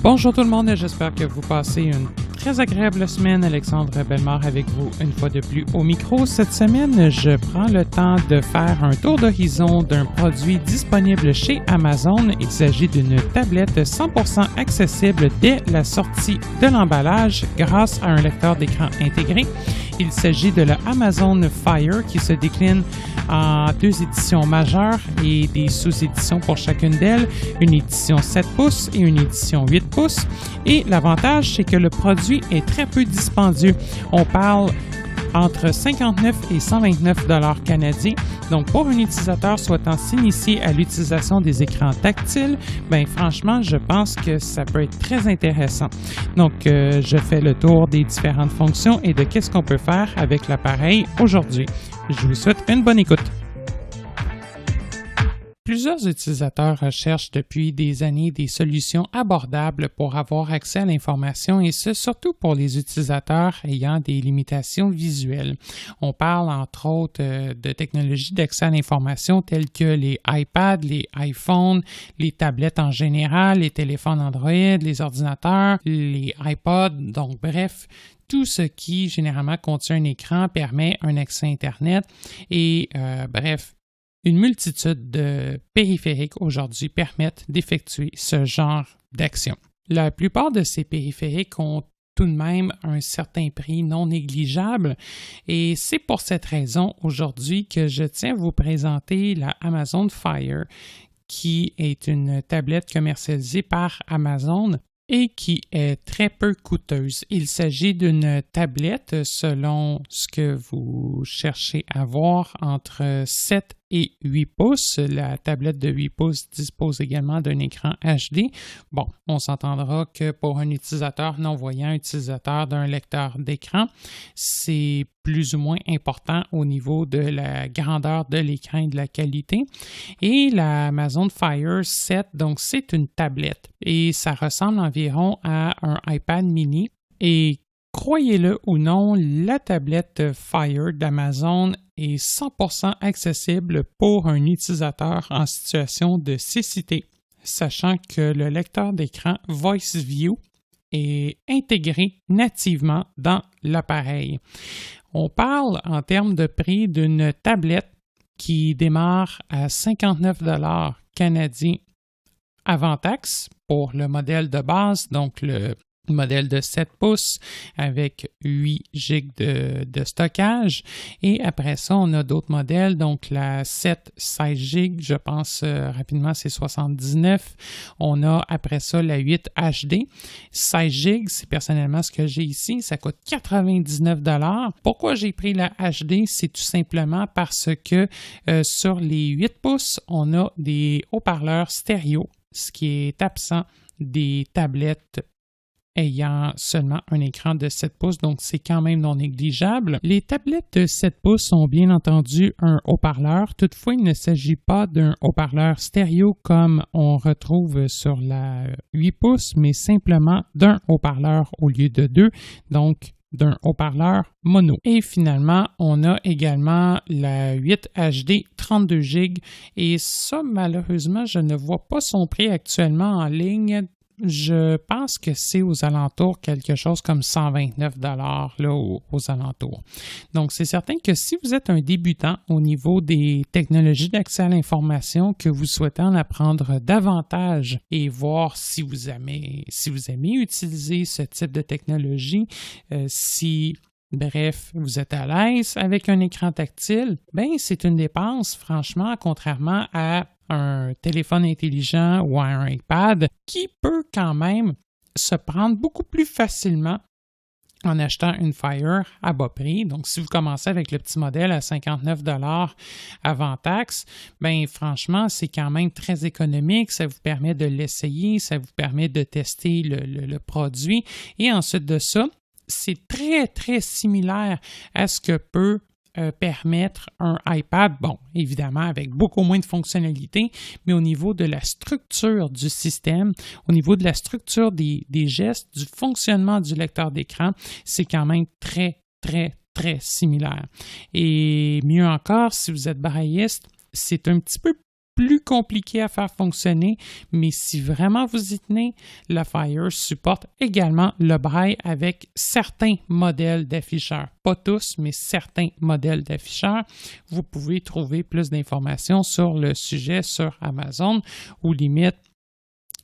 Bonjour tout le monde, j'espère que vous passez une très agréable semaine. Alexandre Bellemare avec vous une fois de plus au micro. Cette semaine, je prends le temps de faire un tour d'horizon d'un produit disponible chez Amazon. Il s'agit d'une tablette 100% accessible dès la sortie de l'emballage grâce à un lecteur d'écran intégré. Il s'agit de la Amazon Fire qui se décline en deux éditions majeures et des sous-éditions pour chacune d'elles, une édition 7 pouces et une édition 8 pouces. Et l'avantage, c'est que le produit est très peu dispendieux. On parle entre 59 et 129 $ canadiens. Donc, pour un utilisateur souhaitant s'initier à l'utilisation des écrans tactiles, bien franchement, je pense que ça peut être très intéressant. Donc, je fais le tour des différentes fonctions et de qu'est-ce qu'on peut faire avec l'appareil aujourd'hui. Je vous souhaite une bonne écoute. Plusieurs utilisateurs recherchent depuis des années des solutions abordables pour avoir accès à l'information et ce, surtout pour les utilisateurs ayant des limitations visuelles. On parle entre autres de technologies d'accès à l'information telles que les iPads, les iPhones, les tablettes en général, les téléphones Android, les ordinateurs, les iPods, donc bref, tout ce qui généralement contient un écran permet un accès Internet et bref, une multitude de périphériques aujourd'hui permettent d'effectuer ce genre d'action. La plupart de ces périphériques ont tout de même un certain prix non négligeable et c'est pour cette raison aujourd'hui que je tiens à vous présenter la Amazon Fire qui est une tablette commercialisée par Amazon et qui est très peu coûteuse. Il s'agit d'une tablette, selon ce que vous cherchez à voir, entre 7 et 8 pouces. La tablette de 8 pouces dispose également d'un écran HD. Bon, on s'entendra que pour un utilisateur non-voyant, utilisateur d'un lecteur d'écran, c'est plus ou moins important au niveau de la grandeur de l'écran et de la qualité. Et la Amazon Fire 7, donc c'est une tablette et ça ressemble environ à un iPad mini. Et croyez-le ou non, la tablette Fire d'Amazon est 100% accessible pour un utilisateur en situation de cécité, sachant que le lecteur d'écran Voice View est intégré nativement dans l'appareil. On parle en termes de prix d'une tablette qui démarre à 59 $ canadiens avant taxe pour le modèle de base, donc le modèle de 7 pouces avec 8 GB de stockage. Et après ça, on a d'autres modèles, donc la 7, 16 GB, je pense rapidement c'est 79. On a après ça la 8 HD. 16 GB, c'est personnellement ce que j'ai ici, ça coûte 99 $. Pourquoi j'ai pris la HD? C'est tout simplement parce que sur les 8 pouces, on a des haut-parleurs stéréo, ce qui est absent des tablettes ayant seulement un écran de 7 pouces, donc c'est quand même non négligeable. Les tablettes de 7 pouces ont bien entendu un haut-parleur, toutefois il ne s'agit pas d'un haut-parleur stéréo comme on retrouve sur la 8 pouces, mais simplement d'un haut-parleur au lieu de deux, donc d'un haut-parleur mono. Et finalement, on a également la 8 HD 32 GB et ça, malheureusement, je ne vois pas son prix actuellement en ligne. Je pense que c'est aux alentours quelque chose comme 129 $ là, aux alentours. Donc, c'est certain que si vous êtes un débutant au niveau des technologies d'accès à l'information, que vous souhaitez en apprendre davantage et voir si vous aimez utiliser ce type de technologie, bref, vous êtes à l'aise avec un écran tactile, bien, c'est une dépense, franchement, contrairement à un téléphone intelligent ou à un iPad qui peut quand même se prendre beaucoup plus facilement en achetant une Fire à bas prix. Donc, si vous commencez avec le petit modèle à 59 $ avant taxe, bien franchement, c'est quand même très économique. Ça vous permet de l'essayer, ça vous permet de tester le produit. Et ensuite de ça, c'est très, très similaire à ce que peut permettre un iPad, bon, évidemment avec beaucoup moins de fonctionnalités, mais au niveau de la structure du système, au niveau de la structure des gestes, du fonctionnement du lecteur d'écran, c'est quand même très, très, très similaire. Et mieux encore, si vous êtes brailliste, c'est un petit peu plus compliqué à faire fonctionner, mais si vraiment vous y tenez, la Fire supporte également le braille avec certains modèles d'afficheurs. Pas tous, mais certains modèles d'afficheurs. Vous pouvez trouver plus d'informations sur le sujet sur Amazon ou limite,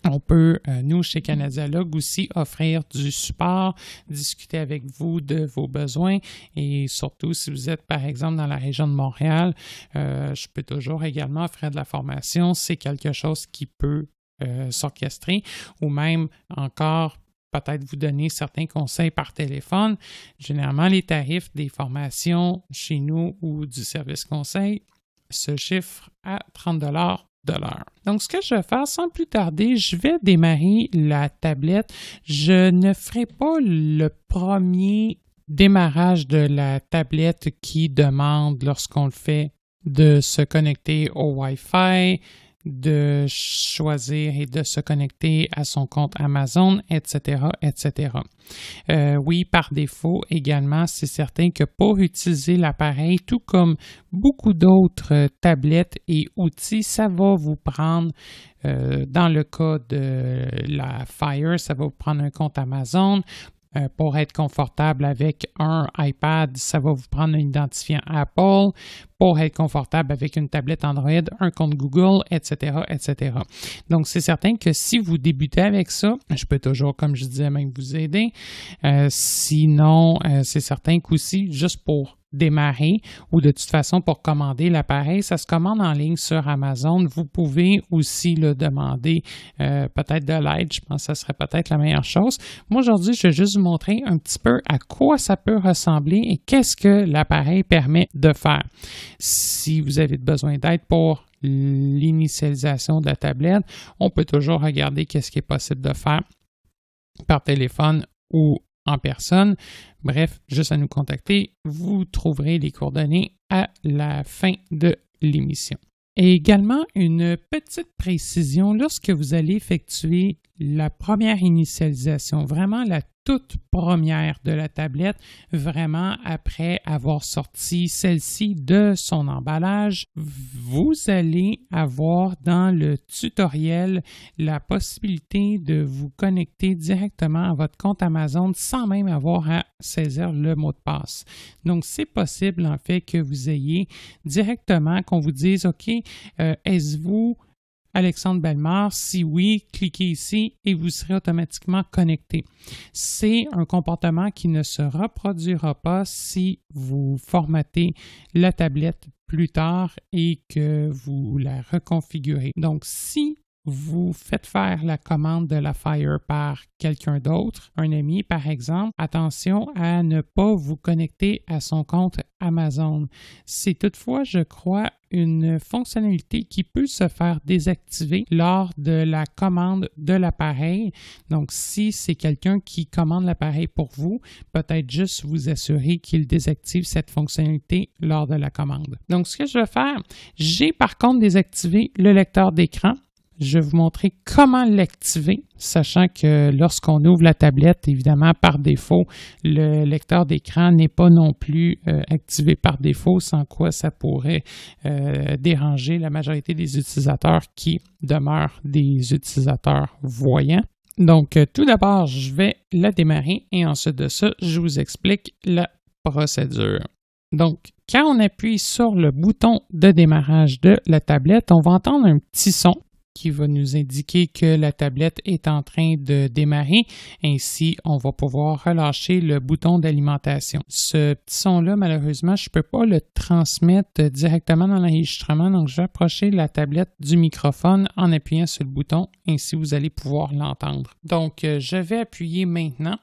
on peut, nous, chez Canadialogue, aussi offrir du support, discuter avec vous de vos besoins et surtout, si vous êtes, par exemple, dans la région de Montréal, je peux toujours également offrir de la formation. C'est quelque chose qui peut s'orchestrer ou même encore peut-être vous donner certains conseils par téléphone. Généralement, les tarifs des formations chez nous ou du service conseil se chiffrent à 30 de l'heure. Donc, ce que je vais faire, sans plus tarder, je vais démarrer la tablette. Je ne ferai pas le premier démarrage de la tablette qui demande, lorsqu'on le fait, de se connecter au Wi-Fi, de choisir et de se connecter à son compte Amazon, etc., etc. Oui, par défaut également, c'est certain que pour utiliser l'appareil, tout comme beaucoup d'autres tablettes et outils, ça va vous prendre, dans le cas de la Fire, ça va vous prendre un compte Amazon. Pour être confortable avec un iPad, ça va vous prendre un identifiant Apple. Pour être confortable avec une tablette Android, un compte Google, etc., etc. Donc, c'est certain que si vous débutez avec ça, je peux toujours, comme je disais, même vous aider. Sinon, c'est certain qu'aussi, juste pour démarrer ou de toute façon pour commander l'appareil, ça se commande en ligne sur Amazon. Vous pouvez aussi le demander peut-être de l'aide. Je pense que ça serait peut-être la meilleure chose. Moi, aujourd'hui, je vais juste vous montrer un petit peu à quoi ça peut ressembler et qu'est-ce que l'appareil permet de faire. Si vous avez besoin d'aide pour l'initialisation de la tablette, on peut toujours regarder qu'est-ce qui est possible de faire par téléphone ou en personne. Bref, juste à nous contacter. Vous trouverez les coordonnées à la fin de l'émission. Et également, une petite précision, lorsque vous allez effectuer la première initialisation, vraiment la toute première de la tablette, vraiment après avoir sorti celle-ci de son emballage, vous allez avoir dans le tutoriel la possibilité de vous connecter directement à votre compte Amazon sans même avoir à saisir le mot de passe. Donc, c'est possible en fait que vous ayez directement, qu'on vous dise « OK, êtes-vous Alexandre Bellemare? Si oui, cliquez ici et vous serez automatiquement connecté. » C'est un comportement qui ne se reproduira pas si vous formatez la tablette plus tard et que vous la reconfigurez. Donc, si vous faites faire la commande de la Fire par quelqu'un d'autre, un ami par exemple, attention à ne pas vous connecter à son compte Amazon. C'est toutefois, je crois, une fonctionnalité qui peut se faire désactiver lors de la commande de l'appareil. Donc, si c'est quelqu'un qui commande l'appareil pour vous, peut-être juste vous assurer qu'il désactive cette fonctionnalité lors de la commande. Donc, ce que je vais faire, j'ai par contre désactivé le lecteur d'écran. Je vais vous montrer comment l'activer, sachant que lorsqu'on ouvre la tablette, évidemment, par défaut, le lecteur d'écran n'est pas non plus activé par défaut, sans quoi ça pourrait déranger la majorité des utilisateurs qui demeurent des utilisateurs voyants. Donc, tout d'abord, je vais la démarrer et ensuite de ça, je vous explique la procédure. Donc, quand on appuie sur le bouton de démarrage de la tablette, on va entendre un petit son qui va nous indiquer que la tablette est en train de démarrer. Ainsi, on va pouvoir relâcher le bouton d'alimentation. Ce petit son-là, malheureusement, je ne peux pas le transmettre directement dans l'enregistrement, donc je vais approcher la tablette du microphone en appuyant sur le bouton. Ainsi, vous allez pouvoir l'entendre. Donc, je vais appuyer maintenant.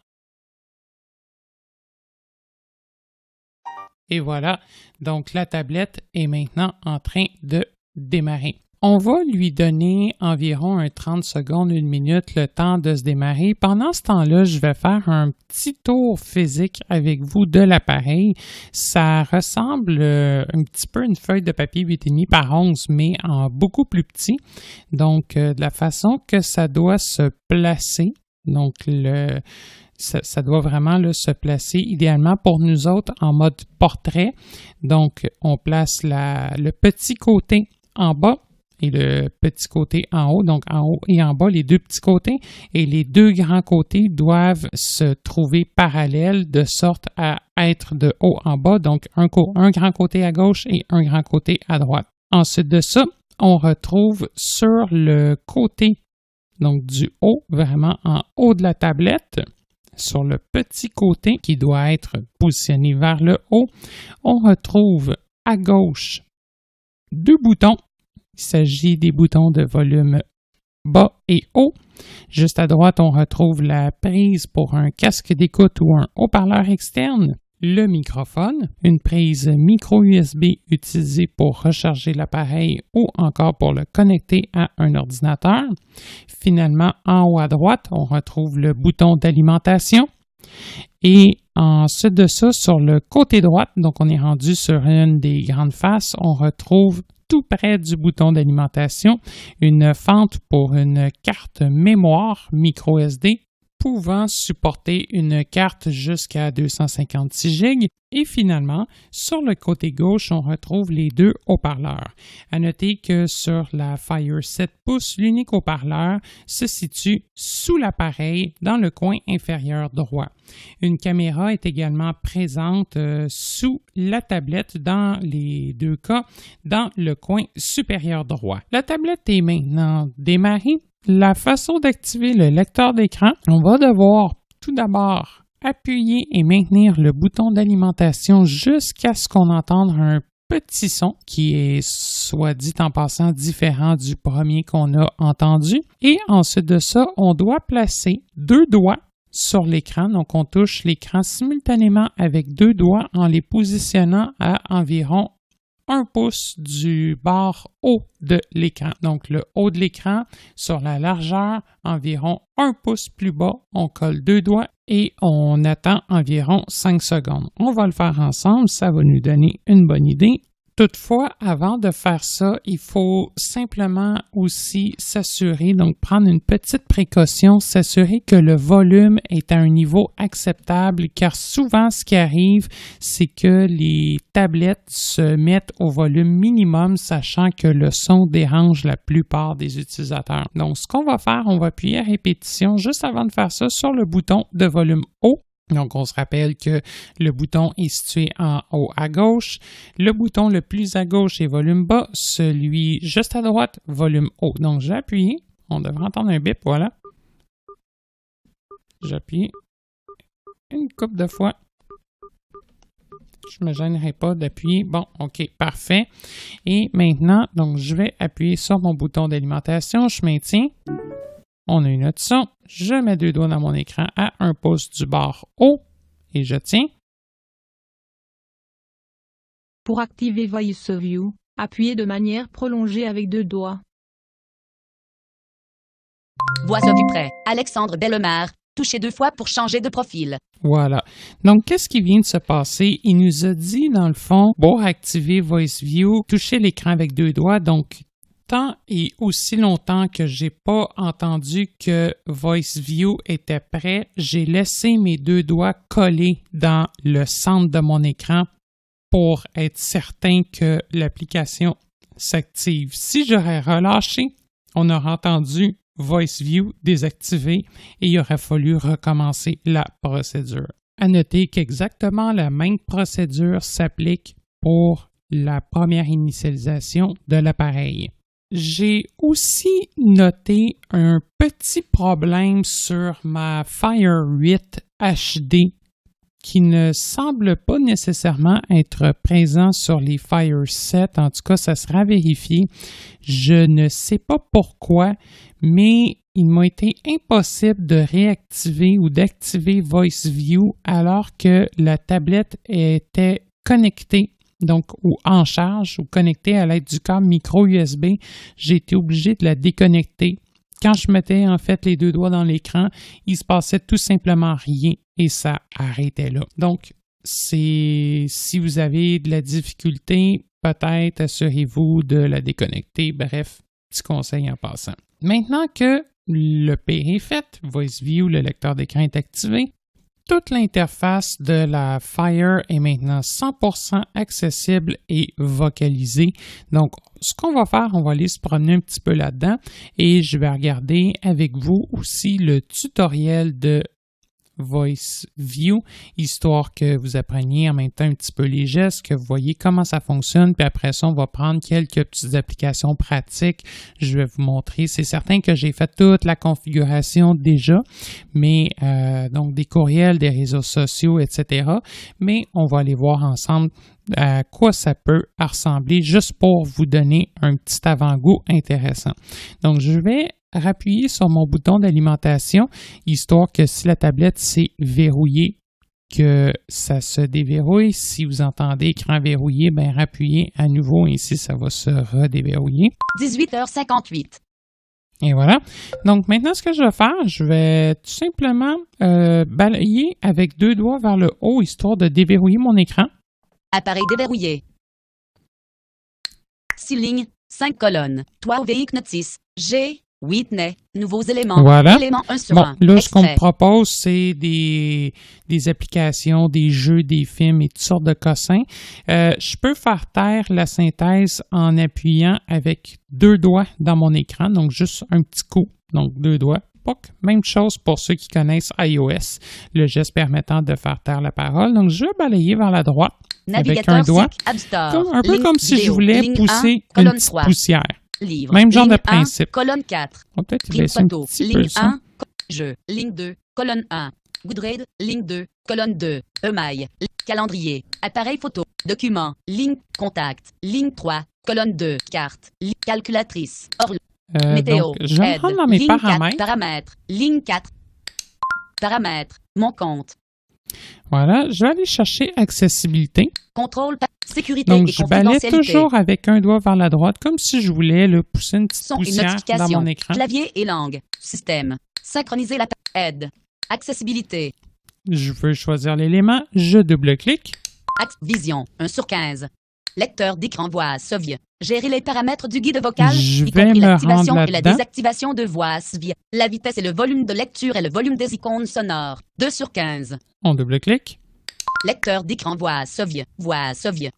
Et voilà, donc la tablette est maintenant en train de démarrer. On va lui donner environ 30 secondes, 1 minute, le temps de se démarrer. Pendant ce temps-là, je vais faire un petit tour physique avec vous de l'appareil. Ça ressemble un petit peu à une feuille de papier 8,5 par 11, mais en beaucoup plus petit. Donc, de la façon que ça doit se placer. Donc, ça doit vraiment se placer idéalement pour nous autres en mode portrait. Donc, on place le petit côté en bas et le petit côté en haut, donc en haut et en bas, les deux petits côtés, et les deux grands côtés doivent se trouver parallèles de sorte à être de haut en bas, donc un grand côté à gauche et un grand côté à droite. Ensuite de ça, on retrouve sur le côté, donc du haut, vraiment en haut de la tablette, sur le petit côté qui doit être positionné vers le haut, on retrouve à gauche deux boutons. Il s'agit des boutons de volume bas et haut. Juste à droite, on retrouve la prise pour un casque d'écoute ou un haut-parleur externe, le microphone, une prise micro USB utilisée pour recharger l'appareil ou encore pour le connecter à un ordinateur. Finalement, en haut à droite, on retrouve le bouton d'alimentation. Et ensuite de ça, sur le côté droit, donc on est rendu sur une des grandes faces, on retrouve tout près du bouton d'alimentation une fente pour une carte mémoire micro SD pouvant supporter une carte jusqu'à 256 GB. Et finalement, sur le côté gauche, on retrouve les deux haut-parleurs. À noter que sur la Fire 7 pouces, l'unique haut-parleur se situe sous l'appareil dans le coin inférieur droit. Une caméra est également présente sous la tablette dans les deux cas, dans le coin supérieur droit. La tablette est maintenant démarrée. La façon d'activer le lecteur d'écran, on va devoir tout d'abord appuyer et maintenir le bouton d'alimentation jusqu'à ce qu'on entende un petit son qui est, soit dit en passant, différent du premier qu'on a entendu. Et ensuite de ça, on doit placer deux doigts sur l'écran. Donc, on touche l'écran simultanément avec deux doigts en les positionnant à environ 1 pouce du bord haut de l'écran. Donc, le haut de l'écran sur la largeur, environ 1 pouce plus bas, on colle deux doigts et on attend environ 5 secondes. On va le faire ensemble, ça va nous donner une bonne idée. Toutefois, avant de faire ça, il faut simplement aussi s'assurer, donc prendre une petite précaution, s'assurer que le volume est à un niveau acceptable, car souvent ce qui arrive, c'est que les tablettes se mettent au volume minimum, sachant que le son dérange la plupart des utilisateurs. Donc, ce qu'on va faire, on va appuyer à répétition juste avant de faire ça sur le bouton de volume haut. Donc, on se rappelle que le bouton est situé en haut à gauche. Le bouton le plus à gauche est volume bas. Celui juste à droite, volume haut. Donc, j'ai appuyé. On devrait entendre un bip, voilà. J'appuie une couple de fois. Je ne me gênerai pas d'appuyer. Bon, OK, parfait. Et maintenant, donc, je vais appuyer sur mon bouton d'alimentation. Je maintiens. On a une note son. Je mets deux doigts dans mon écran à 1 pouce du bord haut et je tiens. Pour activer Voice View, appuyez de manière prolongée avec deux doigts. Voix du prêt. Alexandre Bellemare. Touchez 2 fois pour changer de profil. Voilà. Donc, qu'est-ce qui vient de se passer? Il nous a dit, dans le fond, pour activer Voice View, toucher l'écran avec deux doigts. Donc, tant et aussi longtemps que j'ai pas entendu que Voice View était prêt, j'ai laissé mes deux doigts collés dans le centre de mon écran pour être certain que l'application s'active. Si j'aurais relâché, on aurait entendu Voice View désactivé et il aurait fallu recommencer la procédure. À noter qu'exactement la même procédure s'applique pour la première initialisation de l'appareil. J'ai aussi noté un petit problème sur ma Fire 8 HD qui ne semble pas nécessairement être présent sur les Fire 7. En tout cas, ça sera vérifié. Je ne sais pas pourquoi, mais il m'a été impossible de réactiver ou d'activer Voice View alors que la tablette était connectée. Donc, ou en charge ou connectée à l'aide du câble micro USB, j'ai été obligé de la déconnecter. Quand je mettais en fait les deux doigts dans l'écran, il se passait tout simplement rien et ça arrêtait là. Donc, si vous avez de la difficulté, peut-être assurez-vous de la déconnecter. Bref, petit conseil en passant. Maintenant que le pire est fait, Voice View, le lecteur d'écran est activé, toute l'interface de la Fire est maintenant 100% accessible et vocalisée. Donc, ce qu'on va faire, on va aller se promener un petit peu là-dedans et je vais regarder avec vous aussi le tutoriel de Voice View, histoire que vous appreniez en même temps un petit peu les gestes, que vous voyez comment ça fonctionne, puis après ça, on va prendre quelques petites applications pratiques. Je vais vous montrer. C'est certain que j'ai fait toute la configuration déjà, mais donc des courriels, des réseaux sociaux, etc. Mais on va aller voir ensemble à quoi ça peut ressembler, juste pour vous donner un petit avant-goût intéressant. Donc, je vais appuyer sur mon bouton d'alimentation, histoire que si la tablette s'est verrouillée, que ça se déverrouille. Si vous entendez écran verrouillé, bien, rappuyez à nouveau, ainsi ça va se redéverrouiller. 18h58. Et voilà. Donc, maintenant, ce que je vais faire, je vais tout simplement balayer avec 2 doigts vers le haut, histoire de déverrouiller mon écran. Appareil déverrouillé. 6 lignes, 5 colonnes. 12 véhicules notice. G. Whitney. Nouveaux éléments. Voilà. Élément 1 sur Bon, 1. là, ce qu'on Extrait. me propose, c'est des applications, des jeux, des films et toutes sortes de cossins. Je peux faire taire la synthèse en appuyant avec 2 doigts dans mon écran, donc juste un petit coup, donc 2 doigts. POC. Même chose pour ceux qui connaissent iOS, le geste permettant de faire taire la parole. Donc, je vais balayer vers la droite avec un doigt, App Store. un peu Ligne comme si je vidéo. voulais Ligne pousser 1, une colonne petite 3. poussière. Livre. Même genre Ligne de principe. 1, colonne 4. On va peut-être Ligne baisser un photo. petit Ligne peu ça. 1, jeu. Ligne 2, colonne 1. Goodraid. Ligne 2, colonne 2. Email. Calendrier. Appareil photo. Document. Ligne contact. Ligne 3, colonne 2. Carte. Calculatrice. Météo. Donc, je vais me Aide. rendre dans mes Ligne 4, paramètres. paramètres. Ligne 4. Paramètres. Mon compte. Voilà, je vais aller chercher accessibilité. Contrôle. Sécurité Donc, et je balaye confidentialité. toujours avec un doigt vers la droite, comme si je voulais là, pousser une petite Son et poussière dans notification. mon écran. Clavier et langue. Système. Synchroniser la aide. Accessibilité. Je veux choisir l'élément, je double-clique. Axe vision. 1 sur 15. Lecteur d'écran voix Sovie. Gérer les paramètres du guide vocal, Je y vais compris me l'activation rendre et la là-dedans. désactivation de voix Sovie. La vitesse et le volume de lecture et le volume des icônes sonores. 2 sur 15. On double-clique. Lecteur d'écran voix Sovie.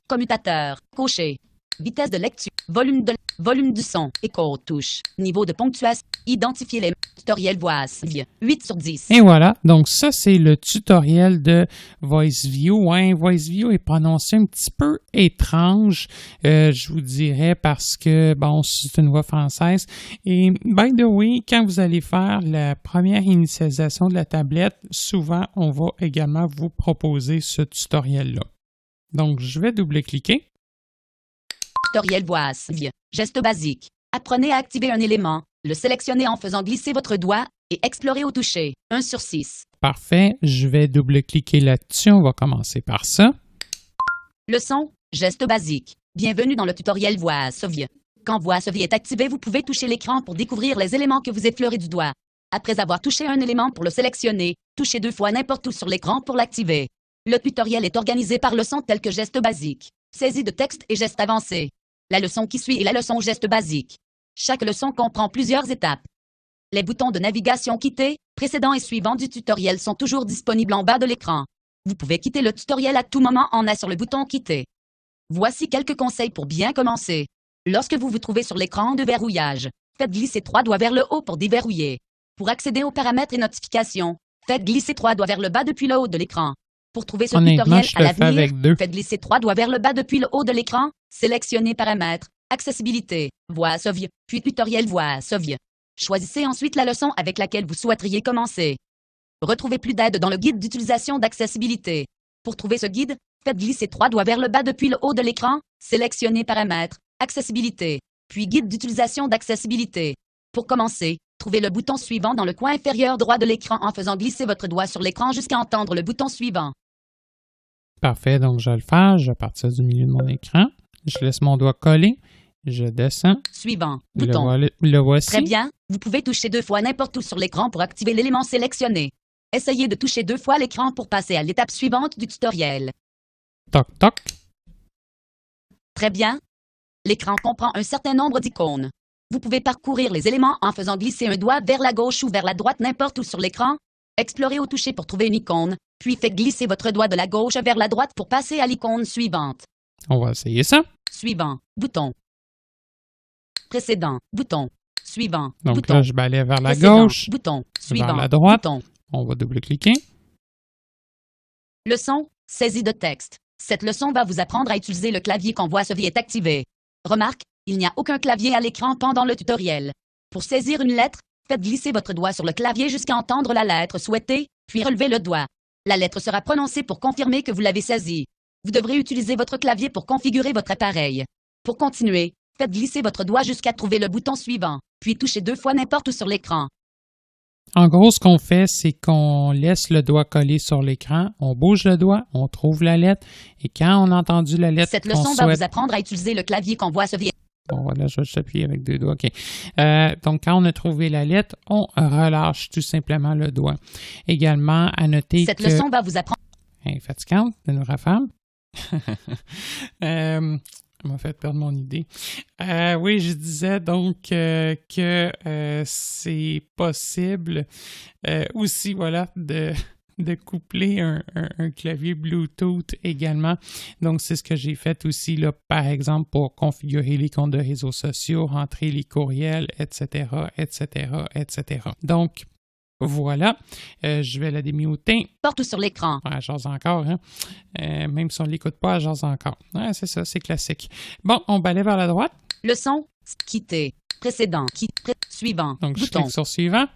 Commutateur. Coché. Vitesse de lecture. Volume du son. Écho touche. Niveau de ponctuation. Identifier les tutoriels voix Sovie. 8 sur 10. Et voilà, donc ça, c'est le tutoriel de Voice View. Ouais, Voice View est prononcé un petit peu étrange, je vous dirais, parce que, bon, c'est une voix française. Et, by the way, quand vous allez faire la première initialisation de la tablette, souvent, on va également vous proposer ce tutoriel-là. Donc, je vais double-cliquer. Tutoriel voix Sovie. Geste basique. Apprenez à activer un élément. Le sélectionnez en faisant glisser votre doigt et explorer au toucher. 1 sur 6. Parfait, je vais double-cliquer là-dessus. On va commencer par ça. Leçon. Geste basique. Bienvenue dans le tutoriel Voix Sovie. Quand Voix Sovie est activé, vous pouvez toucher l'écran pour découvrir les éléments que vous effleurez du doigt. Après avoir touché un élément pour le sélectionner, touchez 2 fois n'importe où sur l'écran pour l'activer. Le tutoriel est organisé par leçons telles que geste basique, saisie de texte et gestes avancés. La leçon qui suit est la leçon geste basique. Chaque leçon comprend plusieurs étapes. Les boutons de navigation quitter, précédent et suivant du tutoriel sont toujours disponibles en bas de l'écran. Vous pouvez quitter le tutoriel à tout moment en appuyant sur le bouton quitter. Voici quelques conseils pour bien commencer. Lorsque vous vous trouvez sur l'écran de verrouillage, faites glisser 3 doigts vers le haut pour déverrouiller. Pour accéder aux paramètres et notifications, faites glisser 3 doigts vers le bas depuis le haut de l'écran. Pour trouver ce Honnêtement, tutoriel je à le fais l'avenir, avec 2. faites glisser 3 doigts vers le bas depuis le haut de l'écran, sélectionnez paramètres, accessibilité, Voix Sovie, puis tutoriel Voix Sovie. Choisissez ensuite la leçon avec laquelle vous souhaiteriez commencer. Retrouvez plus d'aide dans le guide d'utilisation d'accessibilité. Pour trouver ce guide, faites glisser 3 doigts vers le bas depuis le haut de l'écran, sélectionnez paramètres, accessibilité, puis guide d'utilisation d'accessibilité. Pour commencer, trouvez le bouton suivant dans le coin inférieur droit de l'écran en faisant glisser votre doigt sur l'écran jusqu'à entendre le bouton suivant. Parfait, donc je vais le faire. Je vais partir du milieu de mon écran. Je laisse mon doigt coller. Je descends. Suivant. Bouton. Le voici. Très bien. Vous pouvez toucher 2 fois n'importe où sur l'écran pour activer l'élément sélectionné. Essayez de toucher 2 fois l'écran pour passer à l'étape suivante du tutoriel. Toc, toc. Très bien. L'écran comprend un certain nombre d'icônes. Vous pouvez parcourir les éléments en faisant glisser un doigt vers la gauche ou vers la droite n'importe où sur l'écran. Explorez au toucher pour trouver une icône, puis faites glisser votre doigt de la gauche vers la droite pour passer à l'icône suivante. On va essayer ça. Suivant, bouton. Précédent, bouton. Suivant, Donc bouton. là, je balaye vers la Précédent, gauche, bouton. vers Suivant, la droite. bouton. On va double-cliquer. Leçon, saisie de texte. Cette leçon va vous apprendre à utiliser le clavier quand Voix Sofie est activé. Remarque, il n'y a aucun clavier à l'écran pendant le tutoriel. Pour saisir une lettre, faites glisser votre doigt sur le clavier jusqu'à entendre la lettre souhaitée, puis relevez le doigt. La lettre sera prononcée pour confirmer que vous l'avez saisie. Vous devrez utiliser votre clavier pour configurer votre appareil. Pour continuer, faites glisser votre doigt jusqu'à trouver le bouton suivant, puis touchez 2 fois n'importe où sur l'écran. En gros, ce qu'on fait, c'est qu'on laisse le doigt coller sur l'écran, on bouge le doigt, on trouve la lettre, et quand on a entendu la lettre Cette qu'on leçon va souhaite... vous apprendre à utiliser le clavier quand Voix Sofie. Bon, voilà, je vais juste appuyer avec 2 doigts. OK. Donc, quand on a trouvé la lettre, on relâche tout simplement le doigt. Également, à noter Cette que... leçon va vous apprendre. Fatigante de nous rafale. Ça m'a fait perdre mon idée. Oui, je disais donc que c'est possible aussi, voilà, de coupler un clavier Bluetooth également. Donc, c'est ce que j'ai fait aussi, là, par exemple, pour configurer les comptes de réseaux sociaux, rentrer les courriels, etc., etc., etc. Donc, voilà, je vais la démuter. Partout sur l'écran. Elle jase encore, hein? Même si on ne l'écoute pas, elle jase encore. Ouais, c'est ça, c'est classique. Bon, on balaye vers la droite. Leçon, quitter. Précédent, suivant. Donc, je Bouton. clique sur suivant.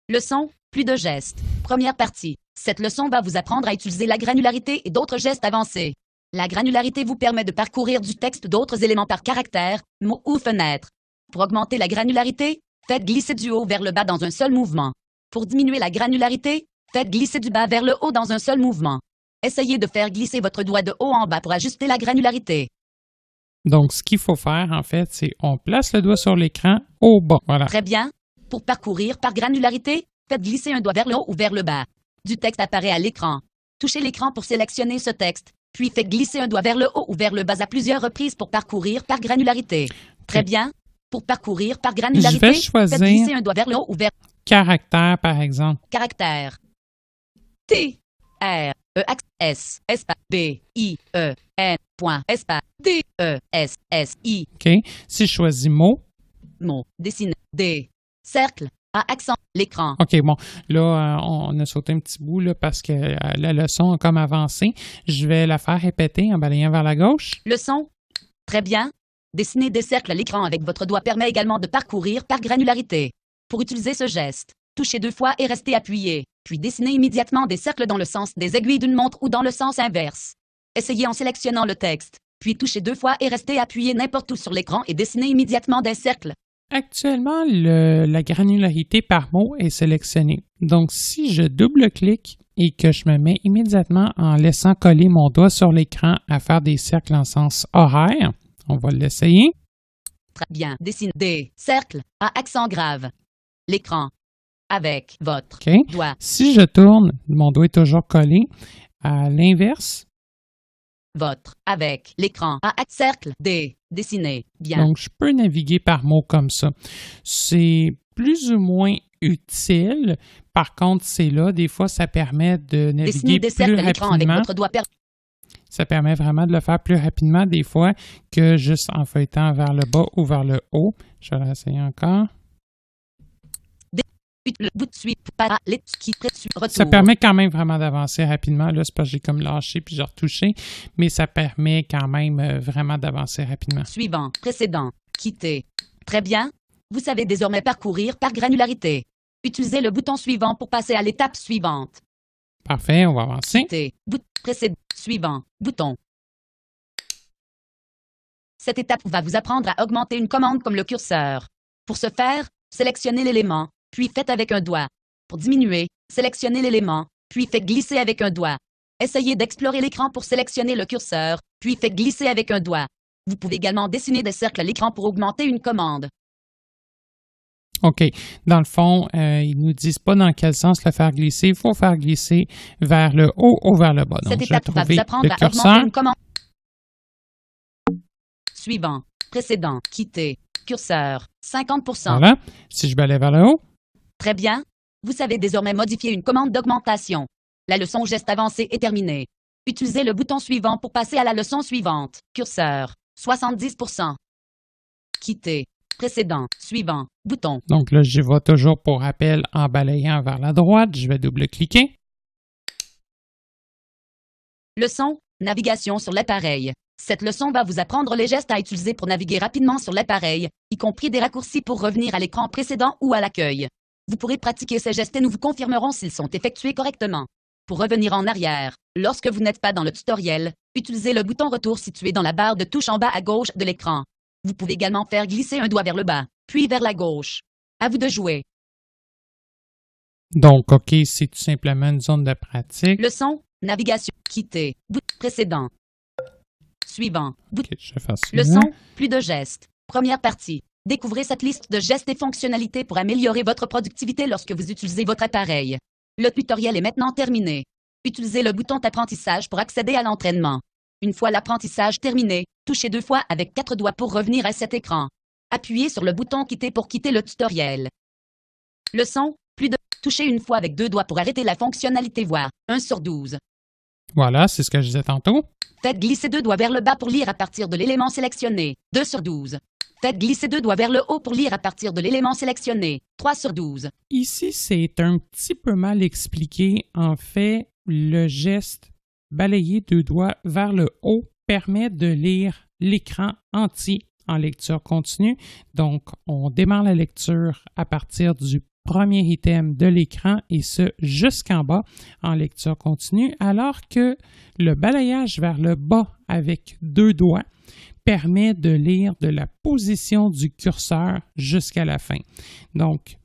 Leçon, plus de gestes. Première partie. Cette leçon va vous apprendre à utiliser la granularité et d'autres gestes avancés. La granularité vous permet de parcourir du texte d'autres éléments par caractère, mot ou fenêtre. Pour augmenter la granularité, faites glisser du haut vers le bas dans un seul mouvement. Pour diminuer la granularité, faites glisser du bas vers le haut dans un seul mouvement. Essayez de faire glisser votre doigt de haut en bas pour ajuster la granularité. Donc, ce qu'il faut faire, en fait, c'est on place le doigt sur l'écran au bas. Voilà. Très bien. Pour parcourir par granularité, faites glisser un doigt vers le haut ou vers le bas. Du texte apparaît à l'écran. Touchez l'écran pour sélectionner ce texte, puis faites glisser un doigt vers le haut ou vers le bas à plusieurs reprises pour parcourir par granularité. Très bien. Pour parcourir par granularité, Je vais choisir faites glisser un doigt vers le haut ou vers caractère, par exemple. caractère. T, R, E, S, espace, B, I, E, N, point, espace, D, E, S, S, I. OK. Si je choisis mot. Mot, dessiné, D, cercle, A, accent, l'écran. OK, bon. Là, on a sauté un petit bout là, parce que la leçon a comme avancé. Je vais la faire répéter en balayant vers la gauche. Leçon. Très bien. Dessiner des cercles à l'écran avec votre doigt permet également de parcourir par granularité. Pour utiliser ce geste, touchez 2 fois et restez appuyé, puis dessinez immédiatement des cercles dans le sens des aiguilles d'une montre ou dans le sens inverse. Essayez en sélectionnant le texte, puis touchez 2 fois et restez appuyé n'importe où sur l'écran et dessinez immédiatement des cercles. Actuellement, la granularité par mot est sélectionnée. Donc, si je double-clique et que je me mets immédiatement en laissant coller mon doigt sur l'écran à faire des cercles en sens horaire, on va l'essayer. Très bien. Dessinez des cercles à accent grave. L'écran. Avec votre OK. doigt. Si je tourne, mon doigt est toujours collé. À l'inverse, Votre. Avec l'écran à cercle. Des. Dessiner. Bien. donc je peux naviguer par mots comme ça. C'est plus ou moins utile. Par contre, c'est là, des fois, ça permet de naviguer Dessiner des plus cercles à l'écran avec rapidement. votre doigt. Ça permet vraiment de le faire plus rapidement des fois que juste en feuilletant vers le bas ou vers le haut. Je vais l'essayer encore. Le bout de suite. Para. Les qui retour. Ça permet quand même vraiment d'avancer rapidement. Là, c'est parce que j'ai comme lâché puis j'ai retouché, mais ça permet quand même vraiment d'avancer rapidement. Suivant. Précédent. Quitter. Très bien. Vous savez désormais parcourir par granularité. Utilisez le bouton suivant pour passer à l'étape suivante. Parfait, on va avancer. Quitter. Précédent. Suivant. Bouton. Cette étape va vous apprendre à augmenter une commande comme le curseur. Pour ce faire, sélectionnez l'élément, puis faites avec un doigt. Pour diminuer, sélectionnez l'élément, puis faites glisser avec un doigt. Essayez d'explorer l'écran pour sélectionner le curseur, puis faites glisser avec un doigt. Vous pouvez également dessiner des cercles à l'écran pour augmenter une commande. OK. Dans le fond, ils ne nous disent pas dans quel sens le faire glisser. Il faut faire glisser vers le haut ou vers le bas. Donc, Cette je vais étape va trouver vous apprendre le à augmenter curseur. une commande. Suivant. Précédent. Quitter. Curseur. 50%. Voilà. Si je balaye vers le haut, Très bien. Vous savez désormais modifier une commande d'augmentation. La leçon geste avancé est terminée. Utilisez le bouton suivant pour passer à la leçon suivante. Curseur, 70%. Quitter. Précédent. Suivant. Bouton. Donc là, j'y vais toujours pour rappel en balayant vers la droite. Je vais double-cliquer. Leçon. Navigation sur l'appareil. Cette leçon va vous apprendre les gestes à utiliser pour naviguer rapidement sur l'appareil, y compris des raccourcis pour revenir à l'écran précédent ou à l'accueil. Vous pourrez pratiquer ces gestes et nous vous confirmerons s'ils sont effectués correctement. Pour revenir en arrière, lorsque vous n'êtes pas dans le tutoriel, utilisez le bouton retour situé dans la barre de touche en bas à gauche de l'écran. Vous pouvez également faire glisser un doigt vers le bas, puis vers la gauche. À vous de jouer. Donc, OK, c'est tout simplement une zone de pratique. Leçon, navigation, quitter, bouton précédent. Suivant, bouton. OK, je vais faire ça. Leçon, plus de gestes. Première partie. Découvrez cette liste de gestes et fonctionnalités pour améliorer votre productivité lorsque vous utilisez votre appareil. Le tutoriel est maintenant terminé. Utilisez le bouton d'apprentissage pour accéder à l'entraînement. Une fois l'apprentissage terminé, touchez 2 fois avec 4 doigts pour revenir à cet écran. Appuyez sur le bouton quitter pour quitter le tutoriel. Leçon, plus de... Touchez une fois avec 2 doigts pour arrêter la fonctionnalité voix. 1/12. Voilà, c'est ce que je disais tantôt. Faites glisser 2 doigts vers le bas pour lire à partir de l'élément sélectionné. 2/12. Faites glisser 2 doigts vers le haut pour lire à partir de l'élément sélectionné. 3/12. Ici, c'est un petit peu mal expliqué. En fait, le geste balayer 2 doigts vers le haut permet de lire l'écran entier en lecture continue. Donc, on démarre la lecture à partir du premier item de l'écran et ce jusqu'en bas en lecture continue, alors que le balayage vers le bas avec 2 doigts permet de lire de la position du curseur jusqu'à la fin. Donc,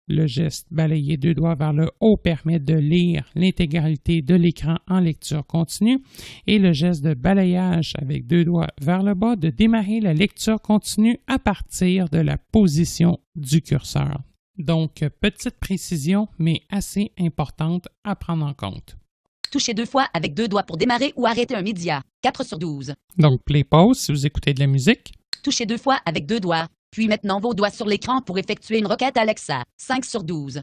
le geste balayer 2 doigts vers le haut permet de lire l'intégralité de l'écran en lecture continue et le geste de balayage avec 2 doigts vers le bas de démarrer la lecture continue à partir de la position du curseur. Donc, petite précision, mais assez importante à prendre en compte. Touchez 2 fois avec 2 doigts pour démarrer ou arrêter un média. 4/12. Donc, play pause si vous écoutez de la musique. Touchez 2 fois avec 2 doigts, puis maintenant vos doigts sur l'écran pour effectuer une requête Alexa. 5/12.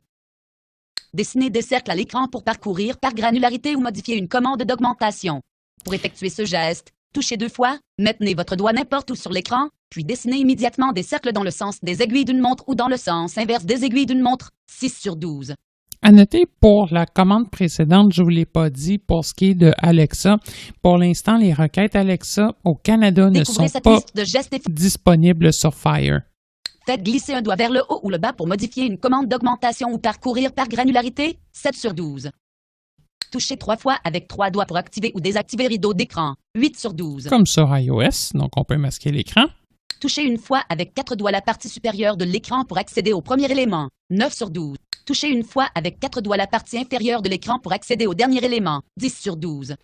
Dessinez des cercles à l'écran pour parcourir par granularité ou modifier une commande d'augmentation. Pour effectuer ce geste, touchez 2 fois, maintenez votre doigt n'importe où sur l'écran, puis dessinez immédiatement des cercles dans le sens des aiguilles d'une montre ou dans le sens inverse des aiguilles d'une montre. 6/12. À noter, pour la commande précédente, je ne vous l'ai pas dit, pour ce qui est de Alexa, pour l'instant, les requêtes Alexa au Canada ne sont pas disponibles sur Fire. Faites glisser un doigt vers le haut ou le bas pour modifier une commande d'augmentation ou parcourir par granularité. 7/12. Touchez 3 fois avec 3 doigts pour activer ou désactiver rideau d'écran. 8/12. Comme sur iOS, donc on peut masquer l'écran. Touchez une fois avec 4 doigts la partie supérieure de l'écran pour accéder au premier élément. 9/12. Touchez une fois avec 4 doigts la partie inférieure de l'écran pour accéder au dernier élément. 10/12.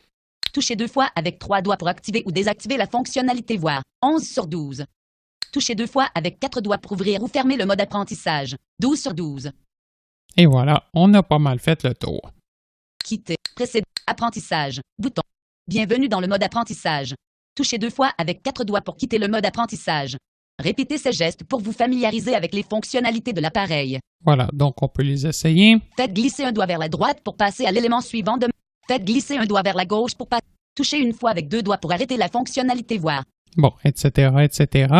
Touchez 2 fois avec 3 doigts pour activer ou désactiver la fonctionnalité voix. 11/12. Touchez 2 fois avec 4 doigts pour ouvrir ou fermer le mode apprentissage. 12/12. Et voilà, on a pas mal fait le tour. Quitter. Précédent. Apprentissage. Bouton. Bienvenue dans le mode apprentissage. Touchez 2 fois avec 4 doigts pour quitter le mode apprentissage. Répétez ces gestes pour vous familiariser avec les fonctionnalités de l'appareil. Voilà, donc on peut les essayer. Faites glisser un doigt vers la droite pour passer à l'élément suivant de... Faites glisser un doigt vers la gauche pour passer. Touchez une fois avec 2 doigts pour arrêter la fonctionnalité voix. Bon, etc., etc.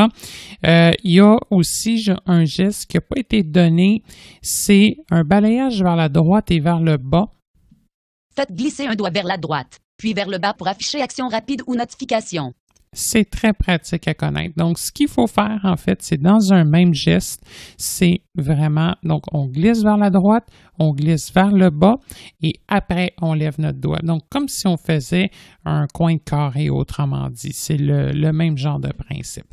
Il y a aussi un geste qui n'a pas été donné, c'est un balayage vers la droite et vers le bas. Faites glisser un doigt vers la droite, puis vers le bas pour afficher action rapide ou notification. C'est très pratique à connaître. Donc, ce qu'il faut faire, en fait, c'est dans un même geste, c'est vraiment, donc on glisse vers la droite, on glisse vers le bas et après, on lève notre doigt. Donc, comme si on faisait un coin de carré, autrement dit. C'est le même genre de principe.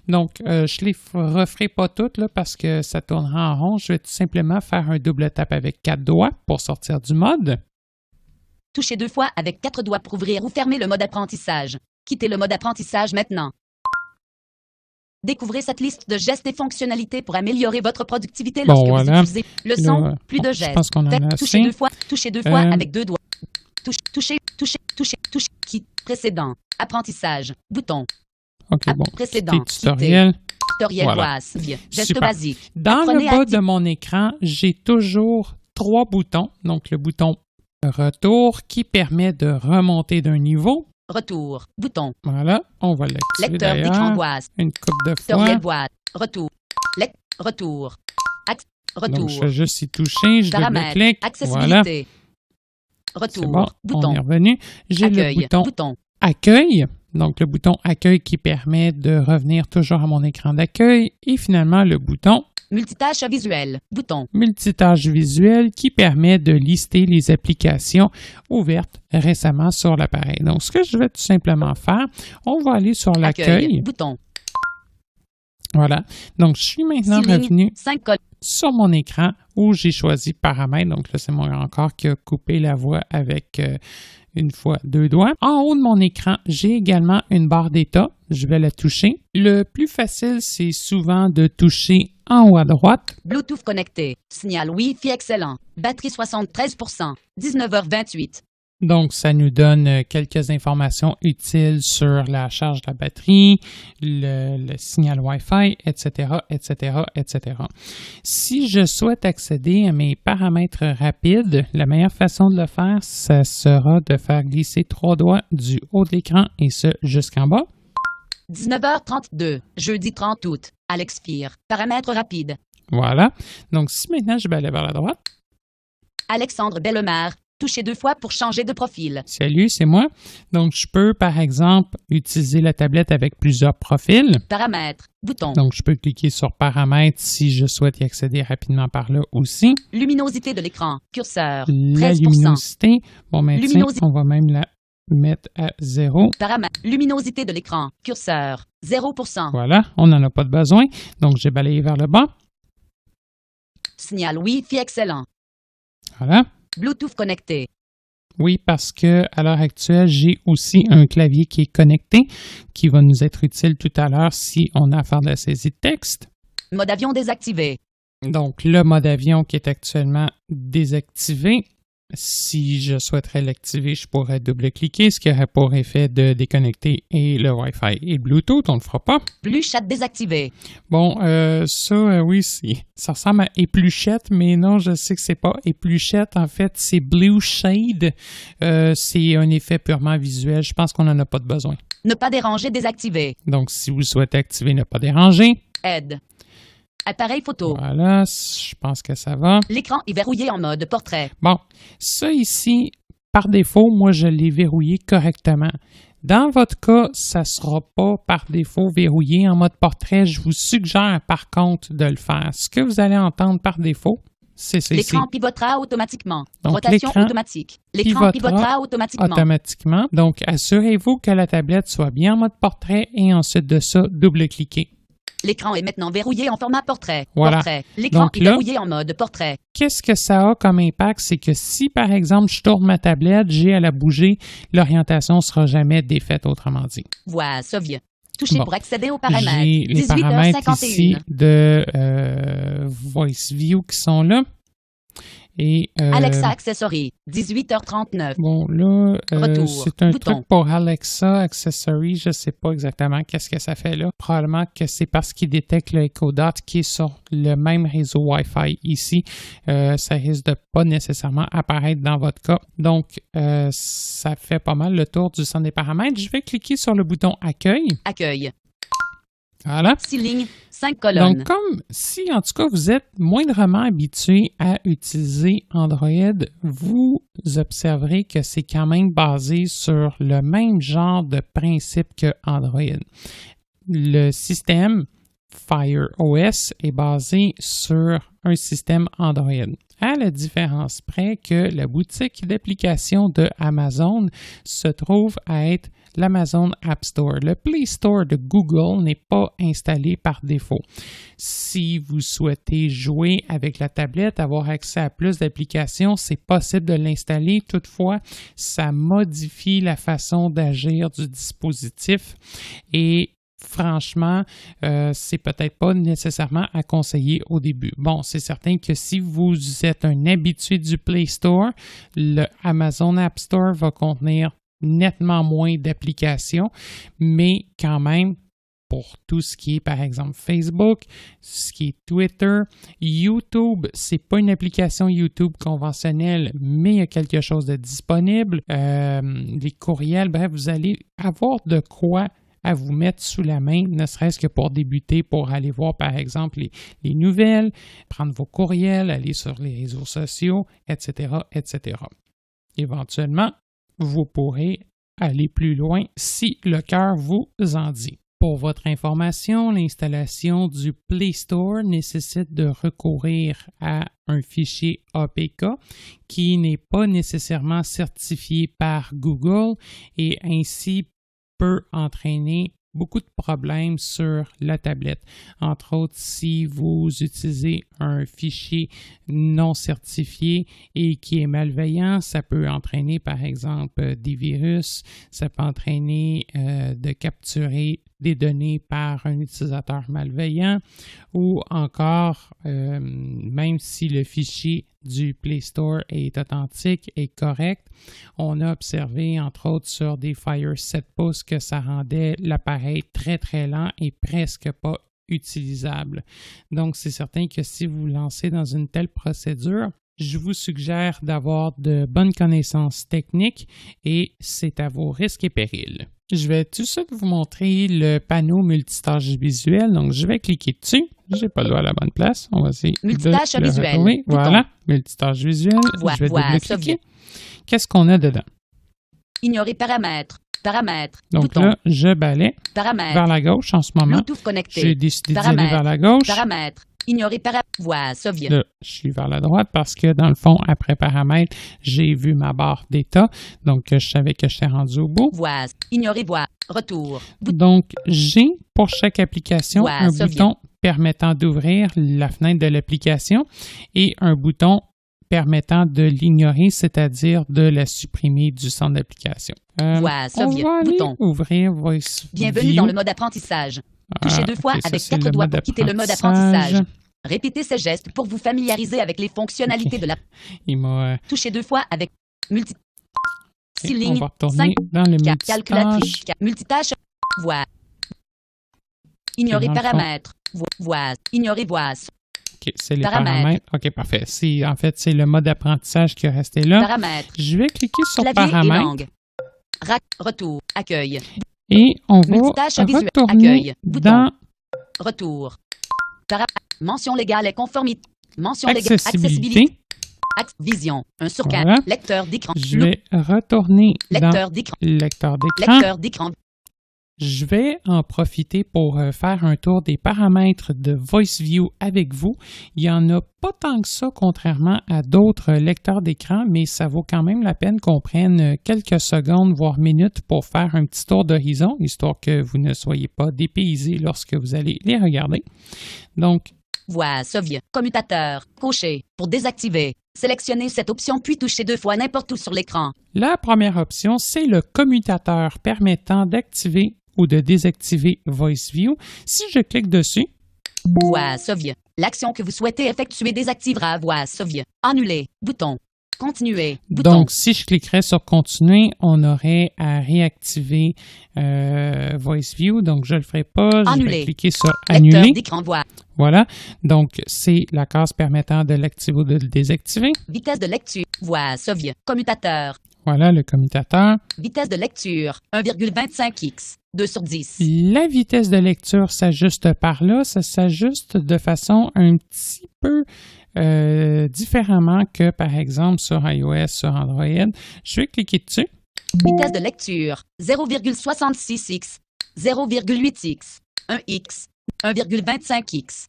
Donc, je ne les referai pas toutes là, parce que ça tournera en rond. Je vais tout simplement faire un double tap avec 4 doigts pour sortir du mode. Touchez 2 fois avec 4 doigts pour ouvrir ou fermer le mode apprentissage. Quittez le mode apprentissage maintenant. Découvrez cette liste de gestes et fonctionnalités pour améliorer votre productivité lorsque vous utilisez le son, là, plus de gestes. Je pense qu'on en a assez. Touchez 2 fois avec 2 doigts. Touchez, quitte, précédent, apprentissage, bouton. OK, bon. Précédent, tutoriel. Tutoriel voilà. geste basique. Dans le bas de mon écran, j'ai toujours 3 boutons. Donc, le bouton Retour qui permet de remonter d'un niveau. Retour. Bouton. Voilà, on va l'activer Lecteur d'écran d'ailleurs boîte. une couple de fois. Tutoriel boîte. Retour. Retour. Retour. Donc, je vais juste y toucher, je Paramètres. double-clique. Voilà, Accessibilité. c'est Retour. bon, Bouton. on est revenu. J'ai Accueil. le bouton Bouton. Accueil. Donc, le bouton Accueil qui permet de revenir toujours à mon écran d'accueil. Et finalement, le bouton Multitâche visuelle. Bouton. Multitâche visuelle qui permet de lister les applications ouvertes récemment sur l'appareil. Donc, ce que je vais tout simplement faire, on va aller sur l'accueil. Accueil. Bouton. Voilà. Donc, je suis maintenant 6 lignes. revenu 5 colonnes. sur mon écran où j'ai choisi paramètres. Donc là, c'est moi encore qui a coupé la voix avec une fois 2 doigts. En haut de mon écran, j'ai également une barre d'état. Je vais la toucher. Le plus facile, c'est souvent de toucher en haut à droite. Bluetooth connecté. Signal Wi-Fi excellent. Batterie 73%. 19h28. Donc, ça nous donne quelques informations utiles sur la charge de la batterie, le signal Wi-Fi, etc., etc., etc. Si je souhaite accéder à mes paramètres rapides, la meilleure façon de le faire, ça sera de faire glisser 3 doigts du haut de l'écran et ce jusqu'en bas. 19h32. Jeudi 30 août. Alex Fir. Paramètres rapides. Voilà. Donc, si maintenant je vais aller vers la droite. Alexandre Bellemare. Touchez 2 fois pour changer de profil. Salut, c'est moi. Donc, je peux, par exemple, utiliser la tablette avec plusieurs profils. Paramètres. Bouton. Donc, je peux cliquer sur Paramètres si je souhaite y accéder rapidement par là aussi. Luminosité de l'écran. Curseur. La 13%. luminosité. Bon, maintenant, Luminosité. on va même la mettre à 0. Paramètres. Luminosité de l'écran. Curseur. 0%. Voilà, on n'en a pas de besoin. Donc, j'ai balayé vers le bas. Signal Wi-Fi excellent. Voilà. Bluetooth connecté. Oui, parce que à l'heure actuelle, j'ai aussi un clavier qui est connecté, qui va nous être utile tout à l'heure si on a à faire de la saisie de texte. Mode avion désactivé. Donc, le mode avion qui est actuellement désactivé. Si je souhaiterais l'activer, je pourrais double-cliquer, ce qui aurait pour effet de déconnecter et le Wi-Fi et le Bluetooth. On ne le fera pas. Plus chat désactivé. Bon, oui, ça ressemble à épluchette, mais non, je sais que c'est pas épluchette. En fait, c'est Blue Shade. C'est un effet purement visuel. Je pense qu'on n'en a pas de besoin. Ne pas déranger désactivé. Donc, si vous souhaitez activer ne pas déranger. Aide. Appareil photo. Voilà, je pense que ça va. L'écran est verrouillé en mode portrait. Bon, ça ici, par défaut, moi, je l'ai verrouillé correctement. Dans votre cas, ça ne sera pas par défaut verrouillé en mode portrait. Je vous suggère par contre de le faire. Ce que vous allez entendre par défaut, c'est ça ici. L'écran pivotera automatiquement. Donc, Rotation l'écran automatique. L'écran pivotera automatiquement. Donc, assurez-vous que la tablette soit bien en mode portrait et ensuite de ça, double-cliquez. L'écran est maintenant verrouillé en format portrait. Voilà. Portrait. L'écran Donc est là, verrouillé en mode portrait. Qu'est-ce que ça a comme impact? C'est que si, par exemple, je tourne ma tablette, j'ai à la bouger, l'orientation ne sera jamais défaite, autrement dit. Voix Sovie. Touchez Bon. pour accéder aux paramètres. J'ai les paramètres ici 18h51. de Voice View qui sont là. Et, Alexa Accessory. 18h39. bon, là, Retour. c'est un Bouton. truc pour Alexa Accessory. Je ne sais pas exactement qu'est-ce que ça fait là. Probablement que c'est parce qu'il détecte le Echo Dot qui est sur le même réseau Wi-Fi ici. Ça risque de pas nécessairement apparaître dans votre cas. Donc, ça fait pas mal le tour du centre des paramètres. Je vais cliquer sur le bouton Accueil. Accueil. Voilà. 6 lignes, 5 colonnes. Donc, comme si, en tout cas, vous êtes moindrement habitué à utiliser Android, vous observerez que c'est quand même basé sur le même genre de principe que Android. Le système Fire OS est basé sur un système Android. À la différence près que la boutique d'applications de Amazon se trouve à être l'Amazon App Store. Le Play Store de Google n'est pas installé par défaut. Si vous souhaitez jouer avec la tablette, avoir accès à plus d'applications, c'est possible de l'installer. Toutefois, ça modifie la façon d'agir du dispositif et franchement, c'est peut-être pas nécessairement à conseiller au début. Bon, c'est certain que si vous êtes un habitué du Play Store, le Amazon App Store va contenir nettement moins d'applications, mais quand même, pour tout ce qui est, par exemple, Facebook, ce qui est Twitter. YouTube, c'est pas une application YouTube conventionnelle, mais il y a quelque chose de disponible. Les courriels, bref, vous allez avoir de quoi à vous mettre sous la main, ne serait-ce que pour débuter, pour aller voir, par exemple, les nouvelles, prendre vos courriels, aller sur les réseaux sociaux, etc., etc. Éventuellement, vous pourrez aller plus loin si le cœur vous en dit. Pour votre information, l'installation du Play Store nécessite de recourir à un fichier APK qui n'est pas nécessairement certifié par Google et ainsi peut entraîner beaucoup de problèmes sur la tablette. Entre autres, si vous utilisez un fichier non certifié et qui est malveillant, ça peut entraîner par exemple des virus, ça peut entraîner de capturer des données par un utilisateur malveillant ou encore, même si le fichier du Play Store est authentique et correct, on a observé entre autres sur des Fire 7 pouces que ça rendait l'appareil très très lent et presque pas utilisable. Donc c'est certain que si vous vous lancez dans une telle procédure, je vous suggère d'avoir de bonnes connaissances techniques et c'est à vos risques et périls. Je vais tout de suite vous montrer le panneau multitâche visuel. Donc, je vais cliquer dessus. Je n'ai pas le doigt à la bonne place. On va essayer multitâche de visuel. Oui, voilà. Multitâche visuel. Je vais double-cliquer. Qu'est-ce qu'on a dedans? Ignorer paramètres. Paramètres. Donc bouton. Là, je balais vers la gauche en ce moment. Bluetooth connecté. J'ai décidé d'aller vers la gauche. Paramètres. Ignorer paramètres. Voix Soviet. Là, je suis vers la droite parce que dans le fond, après paramètres, j'ai vu ma barre d'état. Donc, je savais que j'étais rendu au bout. Voix. Ignorer voix. Retour. Donc, j'ai pour chaque application Voix un Soviet. bouton permettant d'ouvrir la fenêtre de l'application et un bouton permettant de l'ignorer, c'est-à-dire de la supprimer du centre d'application. Voix Soviet. On va aller Bouton. ouvrir Voice Bienvenue View. dans le mode apprentissage. Touchez deux fois ok, ça, avec c'est 4 le doigts mode pour quitter le mode apprentissage. Répétez ces gestes pour vous familiariser avec les fonctionnalités de la... Il m'a... Touchez deux fois avec multi... on Ceiling, va retourner dans le multitâche. calculatrice, multitâche, voix. Ignorer dans le fond. paramètres, voix, ignorer voix, OK, c'est les Paramètres. paramètres. OK, parfait. En fait, c'est le mode d'apprentissage qui est resté là. paramètres, Je vais cliquer sur clavier et paramètres langue. Retour, accueil, et on va multitâche visuel, retourner accueil, bouton. dans Retour. Mention légale et conformité. Mention légale, accessibilité. Vision, 1 sur 4, Voilà. lecteur d'écran, Je vais retourner dans lecteur d'écran, lecteur d'écran. lecteur d'écran, Je vais en profiter pour faire un tour des paramètres de VoiceView avec vous. Il n'y en a pas tant que ça, contrairement à d'autres lecteurs d'écran, mais ça vaut quand même la peine qu'on prenne quelques secondes, voire minutes, pour faire un petit tour d'horizon, histoire que vous ne soyez pas dépaysés lorsque vous allez les regarder. Donc, voix Soviet, commutateur, cocher, pour désactiver. Sélectionnez cette option puis touchez deux fois n'importe où sur l'écran. la première option, c'est le commutateur permettant d'activer ou de désactiver VoiceView. Si je clique dessus, Voix Soviet. L'action que vous souhaitez effectuer désactivera voix Soviet. Annuler. Bouton. Continuer. Bouton. donc si je cliquerais sur continuer, on aurait à réactiver VoiceView. Donc je ne le ferai pas. Je Annuler. vais cliquer sur Lecteur annuler. d'écran voix. Voilà. Donc c'est la case permettant de l'activer ou de le désactiver. Vitesse de lecture. Voix Soviet. Commutateur. Voilà le commutateur. Vitesse de lecture. 1,25x. 2 sur 10. La vitesse de lecture s'ajuste par là. Ça s'ajuste de façon un petit peu différemment que, par exemple, sur iOS, sur Android. Je vais cliquer dessus. Vitesse de lecture. 0,66x. 0,8x. 1x. 1,25x.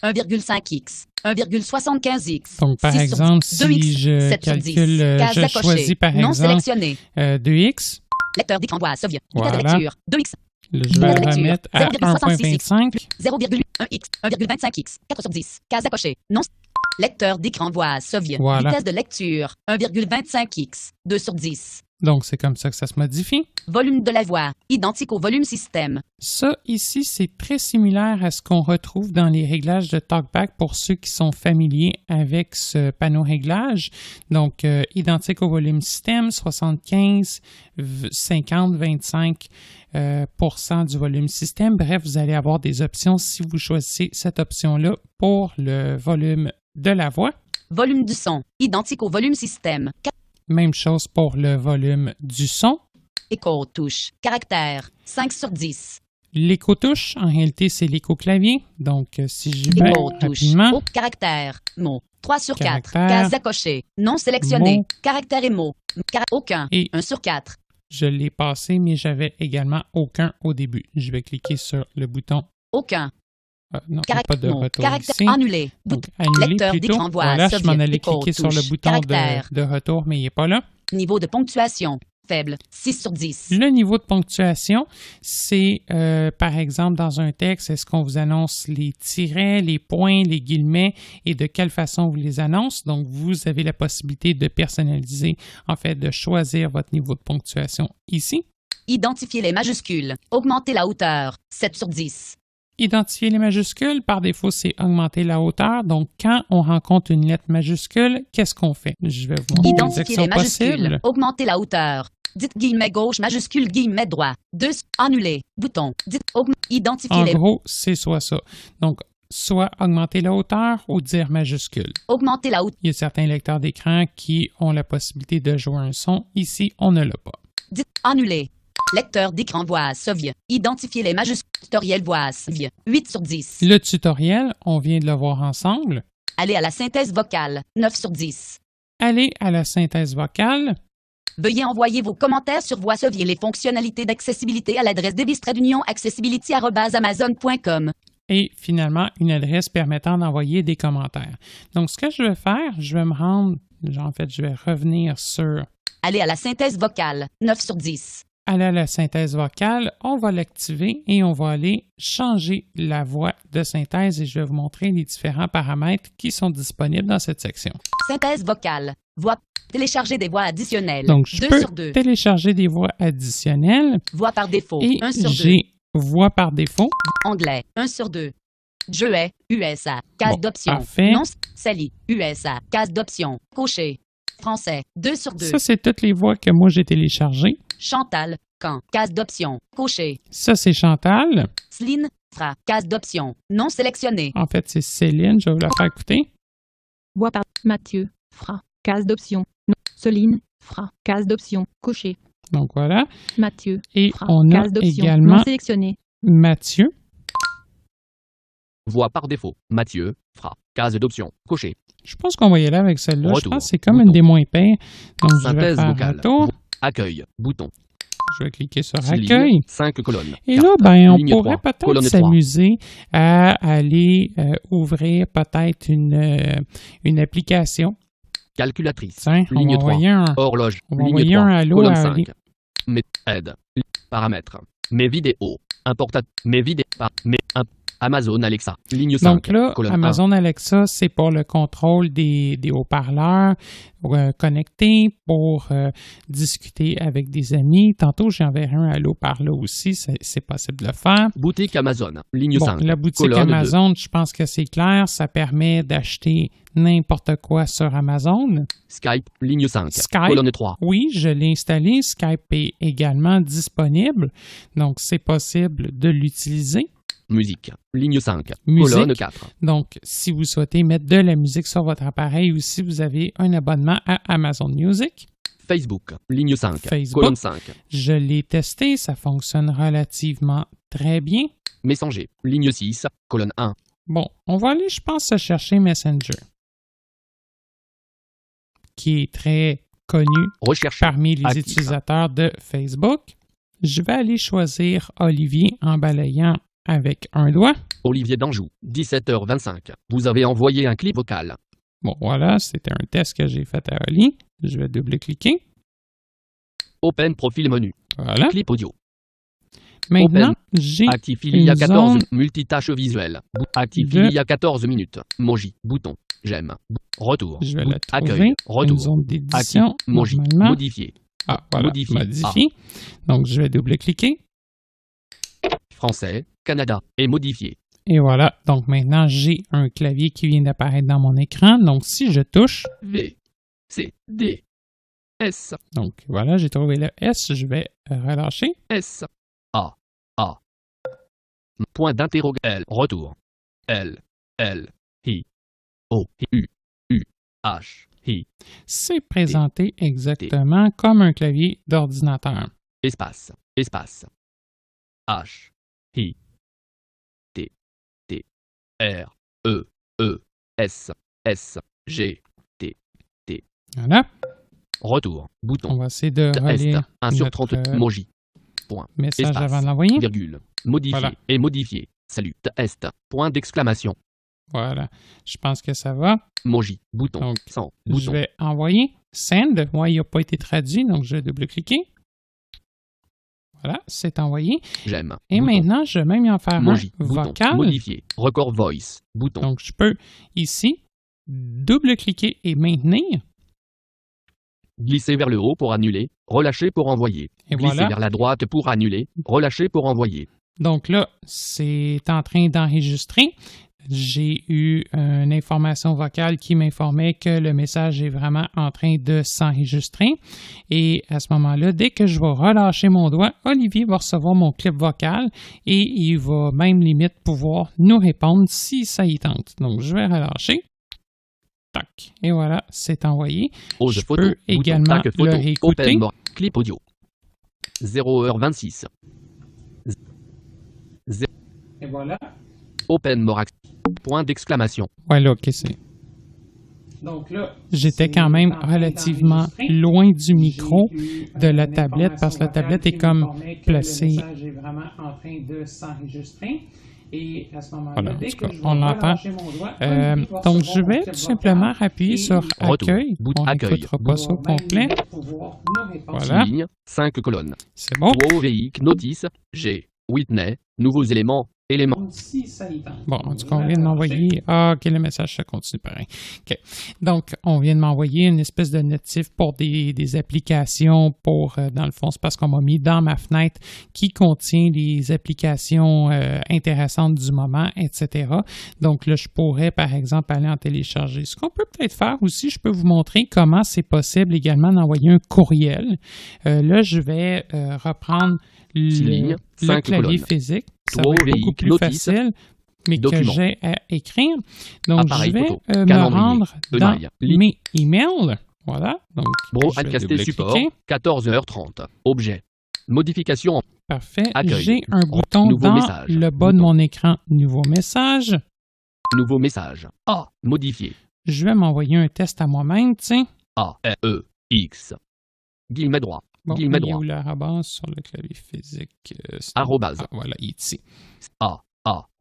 1,5x. 1,75x. Donc, par 6 sur exemple, 10, 2x, si je 7 sur 10, calcule, case à je cocher, choisis par non exemple sélectionné. 2x, Lecteur d'écran voix Soviet. Vitesse Voilà. de lecture. 2x. là, je vais Vitesse de le lecture, remettre à 0,66x. 1.25. 0,1x, 1,25x, 4 sur 10, case à cocher, non. Lecteur d'écran voix Soviet. Voilà. Vitesse de lecture, 1,25x, 2 sur 10. Donc, c'est comme ça que ça se modifie. Volume de la voix, identique au volume système. Ça, ici, c'est très similaire à ce qu'on retrouve dans les réglages de TalkBack pour ceux qui sont familiers avec ce panneau réglage. Donc, identique au volume système, 75, 50, 25 % du volume système. Bref, vous allez avoir des options si vous choisissez cette option-là pour le volume de la voix. Volume du son, identique au volume système. Même chose pour le volume du son. Écho touche, caractère, 5 sur 10. L'écho-touche, en réalité, c'est l'écho-clavier. Donc, si j'y vais Écho touche, rapidement, haut, caractère, mot, 3 sur 4. Caractère, Case à cocher, non sélectionné. mot. Caractère et mot, aucun, Et 1 sur 4. je l'ai passé, mais j'avais également aucun au début. Je vais cliquer sur le bouton. Aucun. Non, pas de Mot, retour caractère ici. annulé. Donc, annuler Lecteur plutôt. d'écran voix, Voilà, je m'en soviet, allais écho, cliquer sur le touche, bouton caractère. de retour, mais il n'est pas là. Niveau de ponctuation, faible, 6 sur 10. Le niveau de ponctuation, c'est, par exemple, dans un texte, est-ce qu'on vous annonce les tirets, les points, les guillemets et de quelle façon vous les annonce? Donc, vous avez la possibilité de personnaliser, en fait, de choisir votre niveau de ponctuation ici. Identifier les majuscules, augmenter la hauteur, 7 sur 10. Identifier les majuscules, par défaut, c'est augmenter la hauteur. Donc, quand on rencontre une lettre majuscule, qu'est-ce qu'on fait? Je vais vous montrer les Identifier actions les majuscules, possibles. augmenter la hauteur. Dites guillemets gauche, majuscule, guillemets droit. 2, annuler, bouton. Dites identifier En les... gros, c'est soit ça. Donc, soit augmenter la hauteur ou dire majuscule. Augmenter la hauteur. Il y a certains lecteurs d'écran qui ont la possibilité de jouer un son. Ici, on ne l'a pas. Dites annuler. Lecteur d'écran voix Soviet. Identifier les majuscules. Tutoriel voix Soviet. 8 sur 10. Le tutoriel, on vient de le voir ensemble. Aller à la synthèse vocale. 9 sur 10. Aller à la synthèse vocale. Veuillez envoyer vos commentaires sur Voix Soviet les fonctionnalités d'accessibilité à l'adresse devis-accessibility@amazon.com. Et finalement, une adresse permettant d'envoyer des commentaires. Donc, ce que je vais faire, je vais me rendre, en fait, je vais revenir sur Aller à la synthèse vocale. 9 sur 10. aller à la synthèse vocale. On va l'activer et on va aller changer la voix de synthèse et je vais vous montrer les différents paramètres qui sont disponibles dans cette section. Synthèse vocale. Voix. Télécharger des voix additionnelles. Donc, je 2 peux sur 2. télécharger des voix additionnelles Voix par défaut. et 1 sur 2. j'ai voix par défaut. Anglais. 1 sur 2. Jeuet. USA. Case Bon, d'options. parfait. Non. Sally. USA. Case d'options. Coché. Français. 2 sur 2. Ça, c'est toutes les voix que moi j'ai téléchargées. Chantal. Camp. Case d'options. Coché. Ça, c'est Chantal. Céline. Fra. Case d'options. Non sélectionné. En fait, c'est Céline. Je vais vous la faire écouter. Voix par Mathieu, Fra, case d'option. Non. Céline, Fra, case d'option. Coché. Donc, voilà. Mathieu, Et Fra, on a case d'option. également Non sélectionné. Mathieu. Voix par défaut. Mathieu, Fra, case d'option, coché. Je pense qu'on va y aller avec celle-là. Je Retour. pense que c'est comme Bouton. une des moins pires. Donc, je vais Synthèse faire vocale. retour. Accueil, bouton. Je vais cliquer sur 6 Accueil. lignes, 5 colonnes. Et Carte, là, ben, on ligne pourrait 3, peut-être colonne 3. s'amuser à aller ouvrir peut-être une application. Calculatrice. Tiens, on Ligne va 3. envoyer un, Horloge. on va Ligne envoyer 3. un allô colonne à 5. Ali. Aide. Paramètres. Mes vidéos. Mes vidéos. Amazon Alexa. Ligne 5. Donc là, colonne Amazon Alexa, c'est pour le contrôle des haut-parleurs connectés pour discuter avec des amis. Tantôt, j'enverrai un allô par là aussi, c'est possible de le faire. 1. Boutique Amazon. Ligne Bon, 5. la boutique colonne 2. Amazon, je pense que c'est clair, ça permet d'acheter n'importe quoi sur Amazon. Skype. Ligne 5. Skype. Colonne 3. Oui, je l'ai installé. Skype est également disponible, donc c'est possible de l'utiliser. Musique. Ligne 5. Musique. Colonne 4. Donc, si vous souhaitez mettre de la musique sur votre appareil ou si vous avez un abonnement à Amazon Music, Facebook. Ligne 5. Facebook. Colonne 5. je l'ai testé, ça fonctionne relativement très bien. Messenger. Ligne 6. Colonne 1. Bon, on va aller, je pense, chercher Messenger, qui est très connu Recherche. parmi les Actif. utilisateurs de Facebook. Je vais aller choisir Olivier en balayant avec un doigt. Olivier d'Anjou. 17h25. Vous avez envoyé un clip vocal. Bon, voilà, c'était un test que j'ai fait à Oli. Je vais double-cliquer. Open profil menu. Voilà. Clip audio. Maintenant, Open. j'ai Actif il y a une 14. zone Multitâche visuelle. Actif de- il y a 14 minutes. Moji. Bouton. J'aime. Retour. Je vais la trouver. Accueil. Une Retour. zone Actif. d'édition, Moji. normalement. Modifié. Ah, voilà, Modifier. modifie. Donc, je vais double-cliquer. Français, Canada, et modifier. Et voilà. Donc, maintenant, j'ai un clavier qui vient d'apparaître dans mon écran. Donc, si je touche, V, C, D, S, donc voilà, j'ai trouvé le S. Je vais relâcher. S, A, A. Point d'interrogation. L, retour. L, I, O, U, H, I, C'est présenté exactement comme un clavier d'ordinateur. espace, H, I, T, R, S, G, Voilà. retour, bouton. On va essayer de Est, relire 1 sur notre 30, Moji. Point. message Espace, avant de l'envoyer. virgule, modifier Voilà. et modifier. Salut, est, point d'exclamation. Voilà. Je pense que ça va. Moji, bouton, Donc, 100, Je bouton. vais envoyer. Send. Moi, il n'a pas été traduit, donc je vais double-cliquer. Voilà, c'est envoyé. J'aime. Et bouton. maintenant, je vais même y en faire Moji, un bouton. vocal. Modifier. Record voice, bouton. Donc, je peux ici double-cliquer et maintenir. Glisser vers le haut pour annuler. Relâcher pour envoyer. Et Glisser voilà. vers la droite pour annuler. Relâcher pour envoyer. Donc là, c'est en train d'enregistrer. J'ai eu une information vocale qui m'informait que le message est vraiment en train de s'enregistrer. Et à ce moment-là, dès que je vais relâcher mon doigt, Olivier va recevoir mon clip vocal et il va même limite pouvoir nous répondre si ça y tente. Donc, je vais relâcher. Tac. Et voilà, c'est envoyé. Ose Je photo. peux bouton. également Tac, photo. le réécouter. Open more. Clip audio. 0h26. Et voilà. Open more. Point d'exclamation. Voilà, OK, c'est. Donc là, j'étais quand même relativement loin du micro de la tablette parce que la tablette est comme placée. Et à ce moment-là, voilà, dès que on l'entend. Donc, je vais tout simplement appuyer sur Accueil. Retour, on n'écoutera pas ça au complet. Voilà. 6 lignes, 5 colonnes. C'est bon. VIC, notice, G, Whitney, nouveaux éléments, éléments. Bon, en tout cas, on vient de m'envoyer. Ah, OK, le message, ça continue pareil. OK. Donc, on vient de m'envoyer une espèce de notif pour des applications pour, dans le fond, c'est parce qu'on m'a mis dans ma fenêtre qui contient les applications intéressantes du moment, etc. Donc là, je pourrais, par exemple, aller en télécharger. Ce qu'on peut peut-être faire aussi, je peux vous montrer comment c'est possible également d'envoyer un courriel. Là, je vais reprendre le clavier colonnes. Physique. Ça va être beaucoup plus facile, mais document. que j'ai à écrire. Donc, Appareil je vais photo, me rendre dans Enaille, mes emails. Voilà. Donc, je vais Broadcaster support, double-cliquer. 14h30. Objet. Modification. Parfait. Accueil. J'ai un bouton Nouveau dans message. le bas de Bouton. mon écran. Nouveau message. Nouveau message. A. Modifié. Je vais m'envoyer un test à moi-même, tiens. A. E. X. Guillemet droit. Bon, Guillemet il y a droit. où l'arrobase sur le clavier physique? Arrobase. Ah, voilà, ici. A.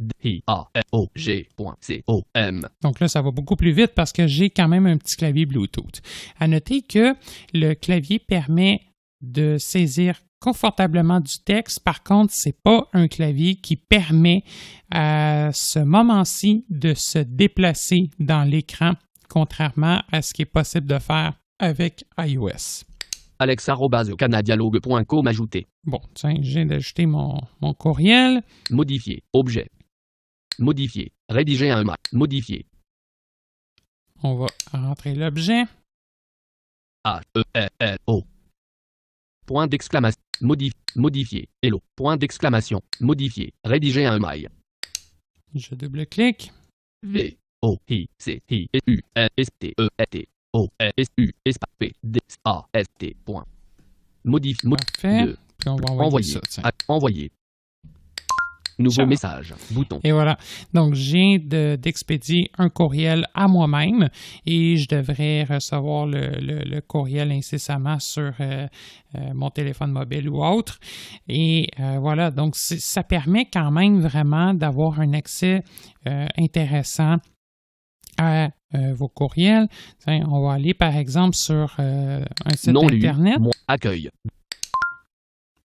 D. I. A. O. G. C. O. M. Donc là, ça va beaucoup plus vite parce que j'ai quand même un petit clavier Bluetooth. À noter que le clavier permet de saisir confortablement du texte. Par contre, ce n'est pas un clavier qui permet à ce moment-ci de se déplacer dans l'écran, contrairement à ce qui est possible de faire avec iOS. Alex@canadialogue.com ajouté. Bon, tiens, j'ai d'ajouter mon courriel. Modifier. Objet. Modifier. Rédiger un mot. Modifier. On va rentrer l'objet. A. E. L. O. Point d'exclamation. Modifier. Hello. Point d'exclamation. Modifier. Rédiger un mail. Je double-clique. V. O. I. C. I. U. S. T. E. T. O. S. U. S. P. D. A. S. T. Point. Modifier. Parfait. Puis on va envoyer ça. Tiens. Envoyer. Nouveau Ciao. message. Bouton. Et voilà. Donc, je viens d'expédier un courriel à moi-même et je devrais recevoir le courriel incessamment sur mon téléphone mobile ou autre. Et voilà. Donc, ça permet quand même vraiment d'avoir un accès intéressant à vos courriels. Tiens, on va aller, par exemple, sur un site Non lu. Internet. Accueil.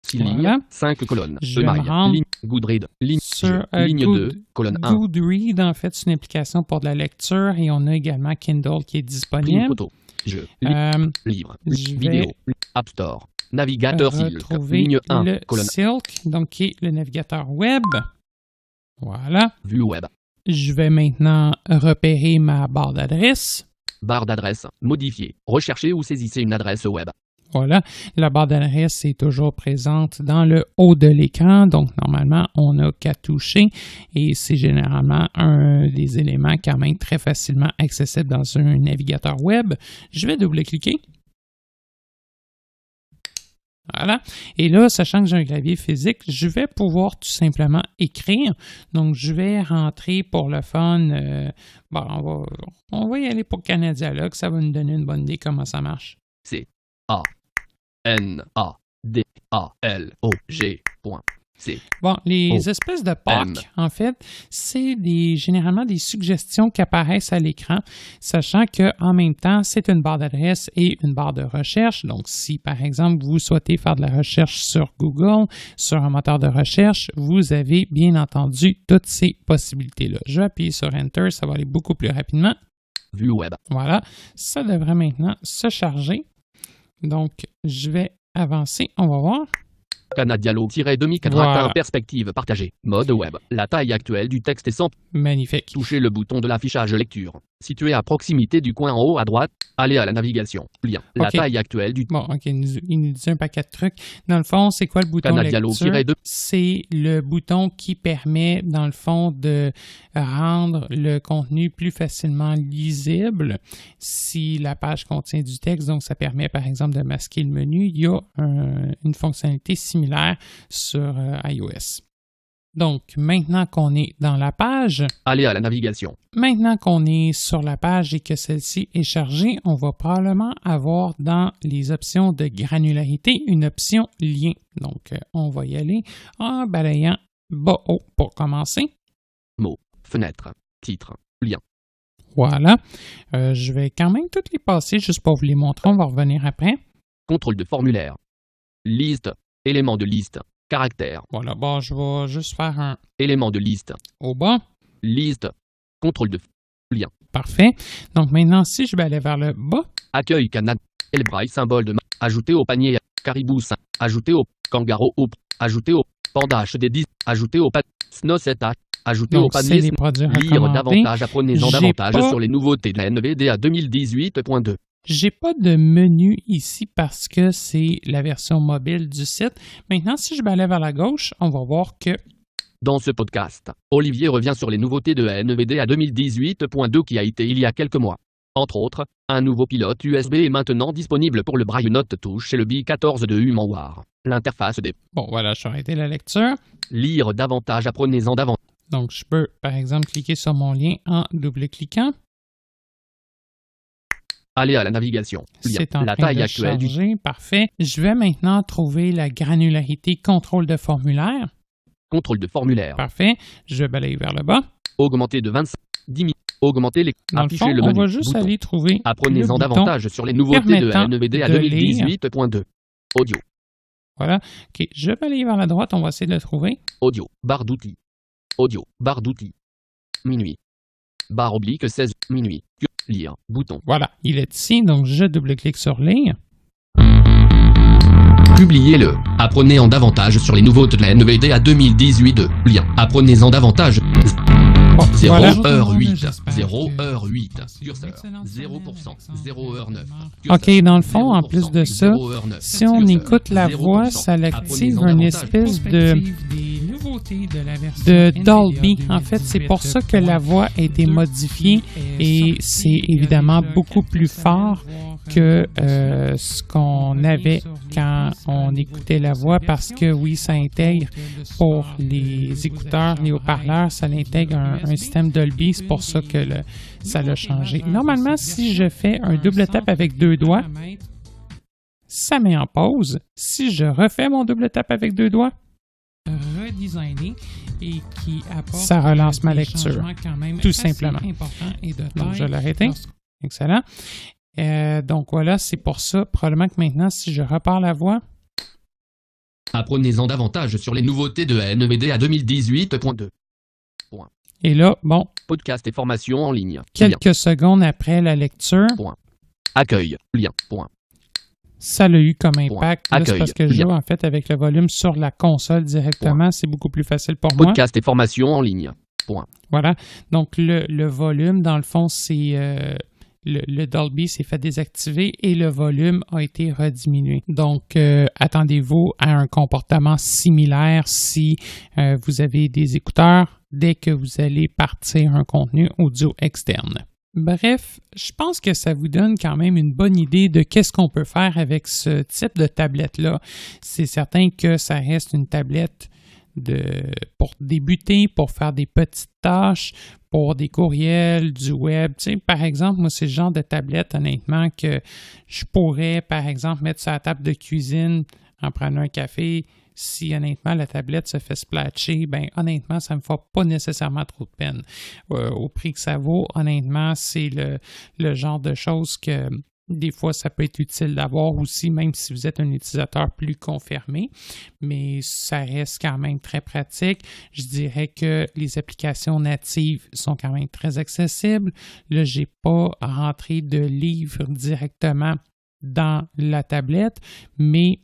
6 Voilà. lignes, 5 colonnes. Je vais me rendre ligne, Goodread, ligne, sur ligne Good- 2, colonne 1. Goodread, en fait, c'est une application pour de la lecture et on a également Kindle qui est Prime disponible. photo. Jeux. Livres. Je vais Vidéo. App Store. Navigateur Silk. retrouver Ligne 1. le Colonne. Silk, donc qui est le navigateur web. Voilà. Vue web. Je vais maintenant repérer ma barre d'adresse. Barre d'adresse. Modifier. Recherchez ou saisissez une adresse web. Voilà, la barre d'adresse est toujours présente dans le haut de l'écran, donc normalement, on n'a qu'à toucher et c'est généralement un des éléments quand même très facilement accessible dans un navigateur web. Je vais double-cliquer. Voilà. Et là, sachant que j'ai un clavier physique, je vais pouvoir tout simplement écrire. Donc, je vais rentrer pour le fun. On va y aller pour Canadialogue. Ça va nous donner une bonne idée comment ça marche. C-A-N-A-D-A-L-O-G.C. Bon, les espèces de POC, en fait, c'est généralement des suggestions qui apparaissent à l'écran, sachant qu'en même temps, c'est une barre d'adresse et une barre de recherche. Donc, si, par exemple, vous souhaitez faire de la recherche sur Google, sur un moteur de recherche, vous avez bien entendu toutes ces possibilités-là. Je vais appuyer sur Enter, ça va aller beaucoup plus rapidement. Vue web. Voilà, ça devrait maintenant se charger. Donc, je vais avancer, on va voir. Canadialogue-2004 Voilà. Perspective partagée. Mode web. La taille actuelle du texte est 100. Magnifique. Touchez le bouton de l'affichage lecture. Situé à proximité du coin en haut à droite, allez à la navigation. Lien. La Ok. taille actuelle du Bon, OK, il nous dit un paquet de trucs. Dans le fond, c'est quoi le bouton lecture? Canadialogue-2. C'est le bouton qui permet, dans le fond, de rendre le contenu plus facilement lisible si la page contient du texte. Donc, ça permet, par exemple, de masquer le menu. Il y a une fonctionnalité similaire sur iOS. Donc, maintenant qu'on est dans la page, Allez à la navigation. maintenant qu'on est sur la page et que celle-ci est chargée, on va probablement avoir dans les options de granularité une option lien. Donc, on va y aller en balayant bas haut pour commencer. Mots. Fenêtre. Titre. Lien. Voilà. Je vais quand même toutes les passer juste pour vous les montrer. On va revenir après. Contrôle de formulaire. Liste. Élément de liste. Caractère. Voilà. Bon, je vais juste faire un Élément de liste. au bas. Liste. Contrôle de lien. Parfait. Donc, maintenant, si je vais aller vers le bas, Accueil Canada. Elbraille symbole de ajouter au panier. Caribou 5. Ajouter au kangaroo. Ajouter au panda HD10. Ajouter au Snow 7H. Ajouter au donc c'est panier. les produits Lire recommandés. davantage. Apprenez-en J'ai davantage pas- sur les nouveautés de la NVDA 2018.2. J'ai pas de menu ici parce que c'est la version mobile du site. Maintenant, si je vais aller vers la gauche, on va voir que Dans ce podcast, Olivier revient sur les nouveautés de la NVDA 2018.2 qui a été il y a quelques mois. Entre autres, un nouveau pilote USB est maintenant disponible pour le Braille Note Touch et le B14 de Humanware. L'interface des bon, voilà, je vais arrêter la lecture. lire davantage, apprenez-en davantage. Donc, je peux, par exemple, cliquer sur mon lien en double-cliquant. Allez à la navigation. Lien. C'est en La train taille de actuelle du charger. Parfait. Je vais maintenant trouver la granularité contrôle de formulaire. contrôle de formulaire. Parfait. Je vais balayer vers le bas. Augmenter de 25, 10 000. Augmenter les. Dans le Afficher fond, le on menu. va juste Bouton. aller trouver le Apprenez-en bouton. davantage sur les nouveautés de la permettant NVDA de lire. 2018.2. Audio. Voilà. OK, je vais aller vers la droite. On va essayer de le trouver. Audio. Barre d'outils. Audio. Barre d'outils. Minuit. Barre oblique 16. Minuit. Lire. Bouton. Voilà. Il est ici. Donc, je double-clique sur lire. Publiez-le. Apprenez-en davantage sur les nouveautés de la NVDA 2018.2. Lien. Apprenez-en davantage. Bon, 0 voilà. heure 8. J'espère 0 que heure 8. c'est une Curseur. excellente 0%. semaine, 0 heure 9. OK, dans le fond, en plus de ça, 0 heure 9. si on Curseur. écoute la 0%. voix, ça l'active Apprenez-en une davantage. espèce de Dolby. En fait, c'est pour ça que la voix a été modifiée et c'est évidemment beaucoup plus fort que ce qu'on avait quand on écoutait la voix parce que oui, ça intègre pour les écouteurs, les haut-parleurs, ça intègre un système Dolby, c'est pour ça que ça l'a changé. Normalement, si je fais un double tap avec deux doigts, ça met en pause. Si je refais mon double tap avec deux doigts, redesigné et qui apporte ça relance ma des lecture, changements quand même tout assez simplement. importants et de Donc, je taille. l'ai arrêté. Excellent. Donc voilà, c'est pour ça. Probablement que maintenant, si je repars la voix, Apprenez-en davantage sur les nouveautés de la NVDA 2018.2. et là, bon, Podcast et formation en ligne. Lien. quelques secondes après la lecture, Accueil. Lien. Point. Ça l'a eu comme impact. Là, c'est Accueil. parce que je joue en fait avec le volume sur la console directement. C'est beaucoup plus facile pour moi. Podcast et formation en ligne. Point. Voilà. Donc, le volume, dans le fond, c'est le Dolby s'est fait désactiver et le volume a été rediminué. Donc, attendez-vous à un comportement similaire si vous avez des écouteurs dès que vous allez partir un contenu audio externe. Bref, je pense que ça vous donne quand même une bonne idée de qu'est-ce qu'on peut faire avec ce type de tablette-là. C'est certain que ça reste une tablette pour débuter, pour faire des petites tâches, pour des courriels, du web. Tu sais, par exemple, moi, c'est le genre de tablette, honnêtement, que je pourrais, par exemple, mettre sur la table de cuisine en prenant un café. Si, honnêtement, la tablette se fait splatcher, bien, honnêtement, ça ne me fait pas nécessairement trop de peine. Au prix que ça vaut, honnêtement, c'est le genre de choses que des fois, ça peut être utile d'avoir aussi, même si vous êtes un utilisateur plus confirmé, mais ça reste quand même très pratique. Je dirais que les applications natives sont quand même très accessibles. Là, je n'ai pas rentré de livres directement dans la tablette, mais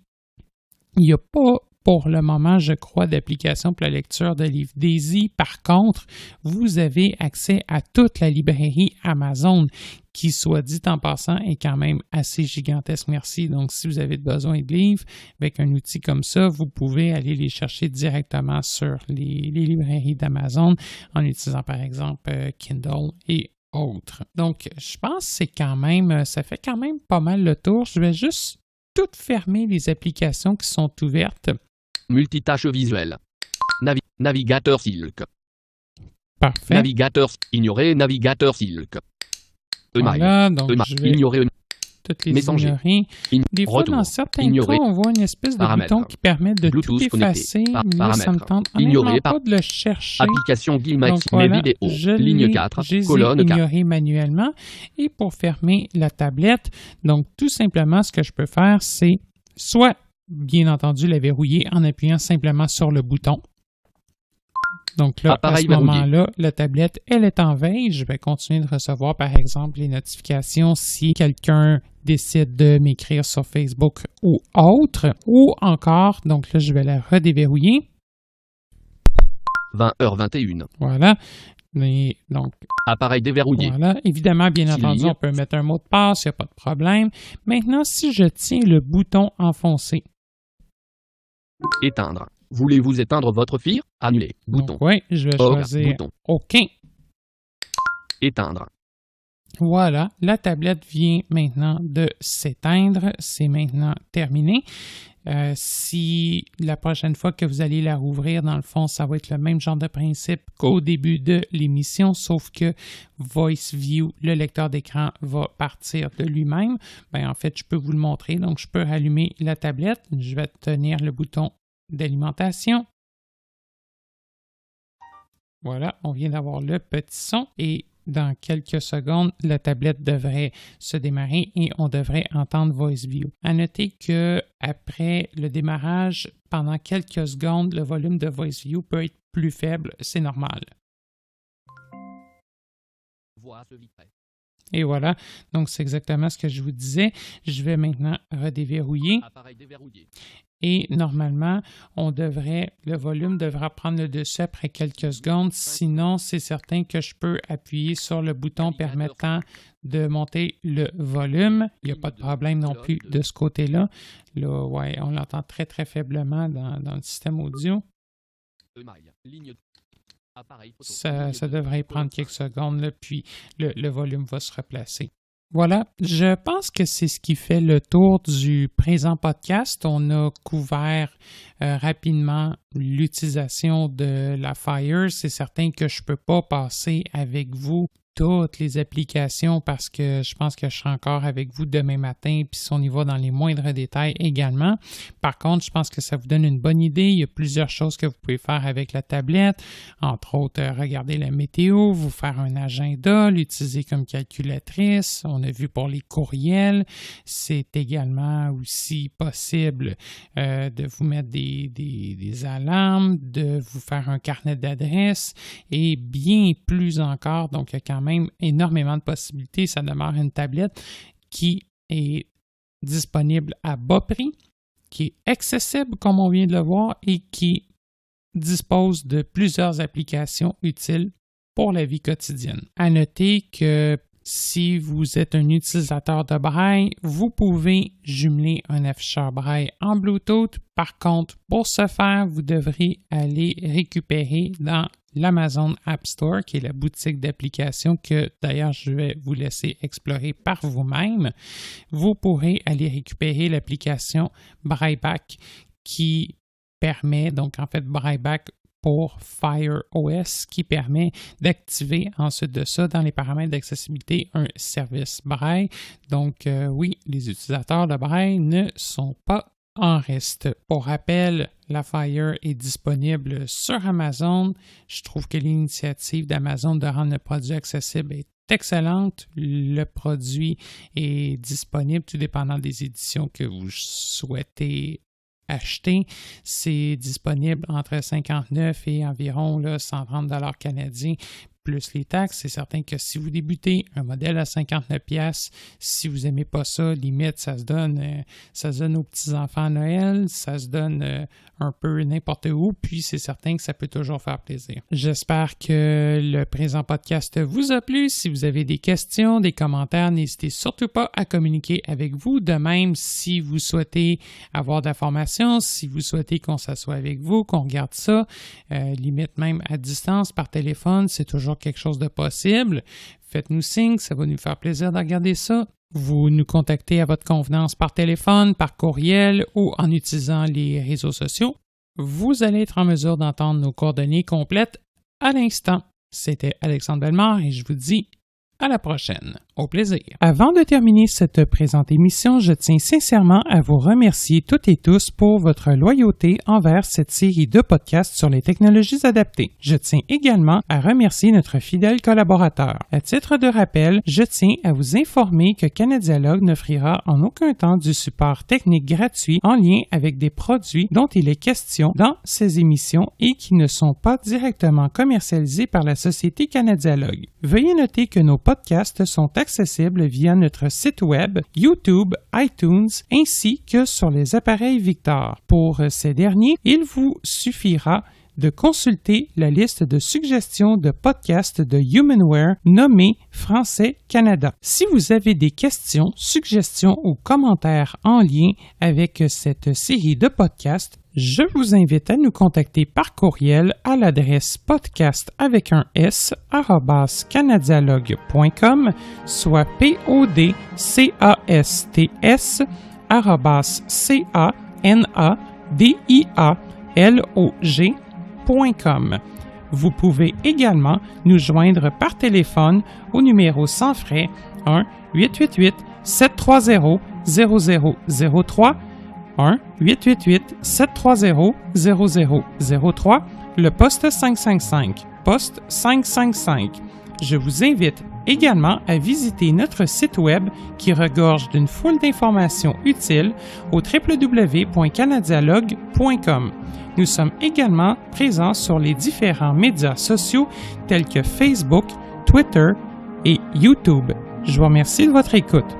il n'y a pas pour le moment, je crois, d'application pour la lecture de livres. Daisy, par contre, vous avez accès à toute la librairie Amazon, qui, soit dit en passant, est quand même assez gigantesque. Merci. Donc, si vous avez besoin de livres, avec un outil comme ça, vous pouvez aller les chercher directement sur les librairies d'Amazon en utilisant, par exemple, Kindle et autres. Donc, je pense que c'est quand même, ça fait quand même pas mal le tour. Je vais juste toutes fermer les applications qui sont ouvertes. Multitâche visuelle. Navigateur Silk. Parfait. Navigateur. Ignorer navigateur Silk. Voilà, donc je vais ignorer toutes les Messager. ignorer. Des fois, Retour. dans certains Ignorer. cas, on voit une espèce de Paramètres. bouton qui permet de Bluetooth tout effacer, connecté. mais ça me tente Ignorer honnêtement par- pas de le chercher. Application Guilmax. Donc voilà, Mes vidéos. je Ligne l'ai- 4. je les ai Colonne 4. ignorés manuellement. Et pour fermer la tablette, donc tout simplement, ce que je peux faire, c'est soit, bien entendu, la verrouiller en appuyant simplement sur le bouton. Donc là, Appareil à ce verrouillé. moment-là, la tablette, elle est en veille. Je vais continuer de recevoir, par exemple, les notifications si quelqu'un décide de m'écrire sur Facebook ou autre. Ou encore, donc là, je vais la redéverrouiller. 20h21. Voilà. Et donc, Appareil déverrouillé. voilà. Évidemment, bien Six entendu, lignes. on peut mettre un mot de passe, il n'y a pas de problème. Maintenant, si je tiens le bouton enfoncé, Éteindre. Voulez-vous éteindre votre fil? Annuler. Bouton. donc, oui, je vais OK. choisir Bouton. OK. Éteindre. Voilà, la tablette vient maintenant de s'éteindre. C'est maintenant terminé. Si la prochaine fois que vous allez la rouvrir, dans le fond, ça va être le même genre de principe qu'au début de l'émission, sauf que Voice View, le lecteur d'écran, va partir de lui-même. Ben, en fait, je peux vous le montrer. Donc, je peux rallumer la tablette. Je vais tenir le bouton d'alimentation. Voilà, on vient d'avoir le petit son et dans quelques secondes, la tablette devrait se démarrer et on devrait entendre Voice View. À noter que après le démarrage, pendant quelques secondes, le volume de Voice View peut être plus faible, c'est normal. Voix se vitrait. Et voilà, donc c'est exactement ce que je vous disais. Je vais maintenant redéverrouiller. Appareil déverrouillé. Et normalement, le volume devra prendre le dessus après quelques secondes. Sinon, c'est certain que je peux appuyer sur le bouton permettant de monter le volume. Il n'y a pas de problème non plus de ce côté-là. Là, ouais, on l'entend très, très faiblement dans le système audio. Email. Ligne. Appareil photo. Ça devrait prendre quelques secondes, là, puis le volume va se replacer. Voilà, je pense que c'est ce qui fait le tour du présent podcast. On a couvert rapidement l'utilisation de la Fire. C'est certain que je ne peux pas passer avec vous toutes les applications parce que je pense que je serai encore avec vous demain matin, puis si on y va dans les moindres détails également. Par contre, je pense que ça vous donne une bonne idée. Il y a plusieurs choses que vous pouvez faire avec la tablette, entre autres, regarder la météo, vous faire un agenda, l'utiliser comme calculatrice. On a vu pour les courriels. C'est également aussi possible de vous mettre des alarmes, de vous faire un carnet d'adresses et bien plus encore. Donc, il y a quand même énormément de possibilités. Ça demeure une tablette qui est disponible à bas prix, qui est accessible comme on vient de le voir et qui dispose de plusieurs applications utiles pour la vie quotidienne. À noter que si vous êtes un utilisateur de Braille, vous pouvez jumeler un afficheur Braille en Bluetooth. Par contre, pour ce faire, vous devrez aller récupérer dans l'Amazon App Store, qui est la boutique d'applications que d'ailleurs je vais vous laisser explorer par vous-même. Vous pourrez aller récupérer l'application Brailleback qui permet, donc en fait Brailleback pour Fire OS, qui permet d'activer ensuite de ça dans les paramètres d'accessibilité un service Braille. Donc oui, les utilisateurs de Braille ne sont pas en reste. Pour rappel, la Fire est disponible sur Amazon. Je trouve que l'initiative d'Amazon de rendre le produit accessible est excellente. Le produit est disponible tout dépendant des éditions que vous souhaitez acheter. C'est disponible entre 59 et environ 130 $ canadiens plus les taxes. C'est certain que si vous débutez un modèle à 59$, si vous n'aimez pas ça, limite, ça se donne aux petits-enfants à Noël, ça se donne un peu n'importe où, puis c'est certain que ça peut toujours faire plaisir. J'espère que le présent podcast vous a plu. Si vous avez des questions, des commentaires, n'hésitez surtout pas à communiquer avec vous. De même, si vous souhaitez avoir d'informations, si vous souhaitez qu'on s'assoie avec vous, qu'on regarde ça, limite même à distance, par téléphone, c'est toujours quelque chose de possible. Faites-nous signe, ça va nous faire plaisir de regarder ça. Vous nous contactez à votre convenance par téléphone, par courriel ou en utilisant les réseaux sociaux. Vous allez être en mesure d'entendre nos coordonnées complètes à l'instant. C'était Alexandre Bellemare et je vous dis à la prochaine. Au plaisir. Avant de terminer cette présente émission, je tiens sincèrement à vous remercier toutes et tous pour votre loyauté envers cette série de podcasts sur les technologies adaptées. Je tiens également à remercier notre fidèle collaborateur. À titre de rappel, je tiens à vous informer que Canadialogue n'offrira en aucun temps du support technique gratuit en lien avec des produits dont il est question dans ces émissions et qui ne sont pas directement commercialisés par la société Canadialogue. Veuillez noter que nos podcasts sont accessibles via notre site web, YouTube, iTunes, ainsi que sur les appareils Victor. Pour ces derniers, il vous suffira de consulter la liste de suggestions de podcasts de Humanware nommée Français Canada. Si vous avez des questions, suggestions ou commentaires en lien avec cette série de podcasts, je vous invite à nous contacter par courriel à l'adresse podcast avec un s @canadialogue.com, soit podcast@canadialogue.com. Vous pouvez également nous joindre par téléphone au numéro sans frais 1-888-730-0003, 1-888-730-0003, le poste 555, poste 555. Je vous invite également à visiter notre site web qui regorge d'une foule d'informations utiles au www.canadialogue.com. Nous sommes également présents sur les différents médias sociaux tels que Facebook, Twitter et YouTube. Je vous remercie de votre écoute.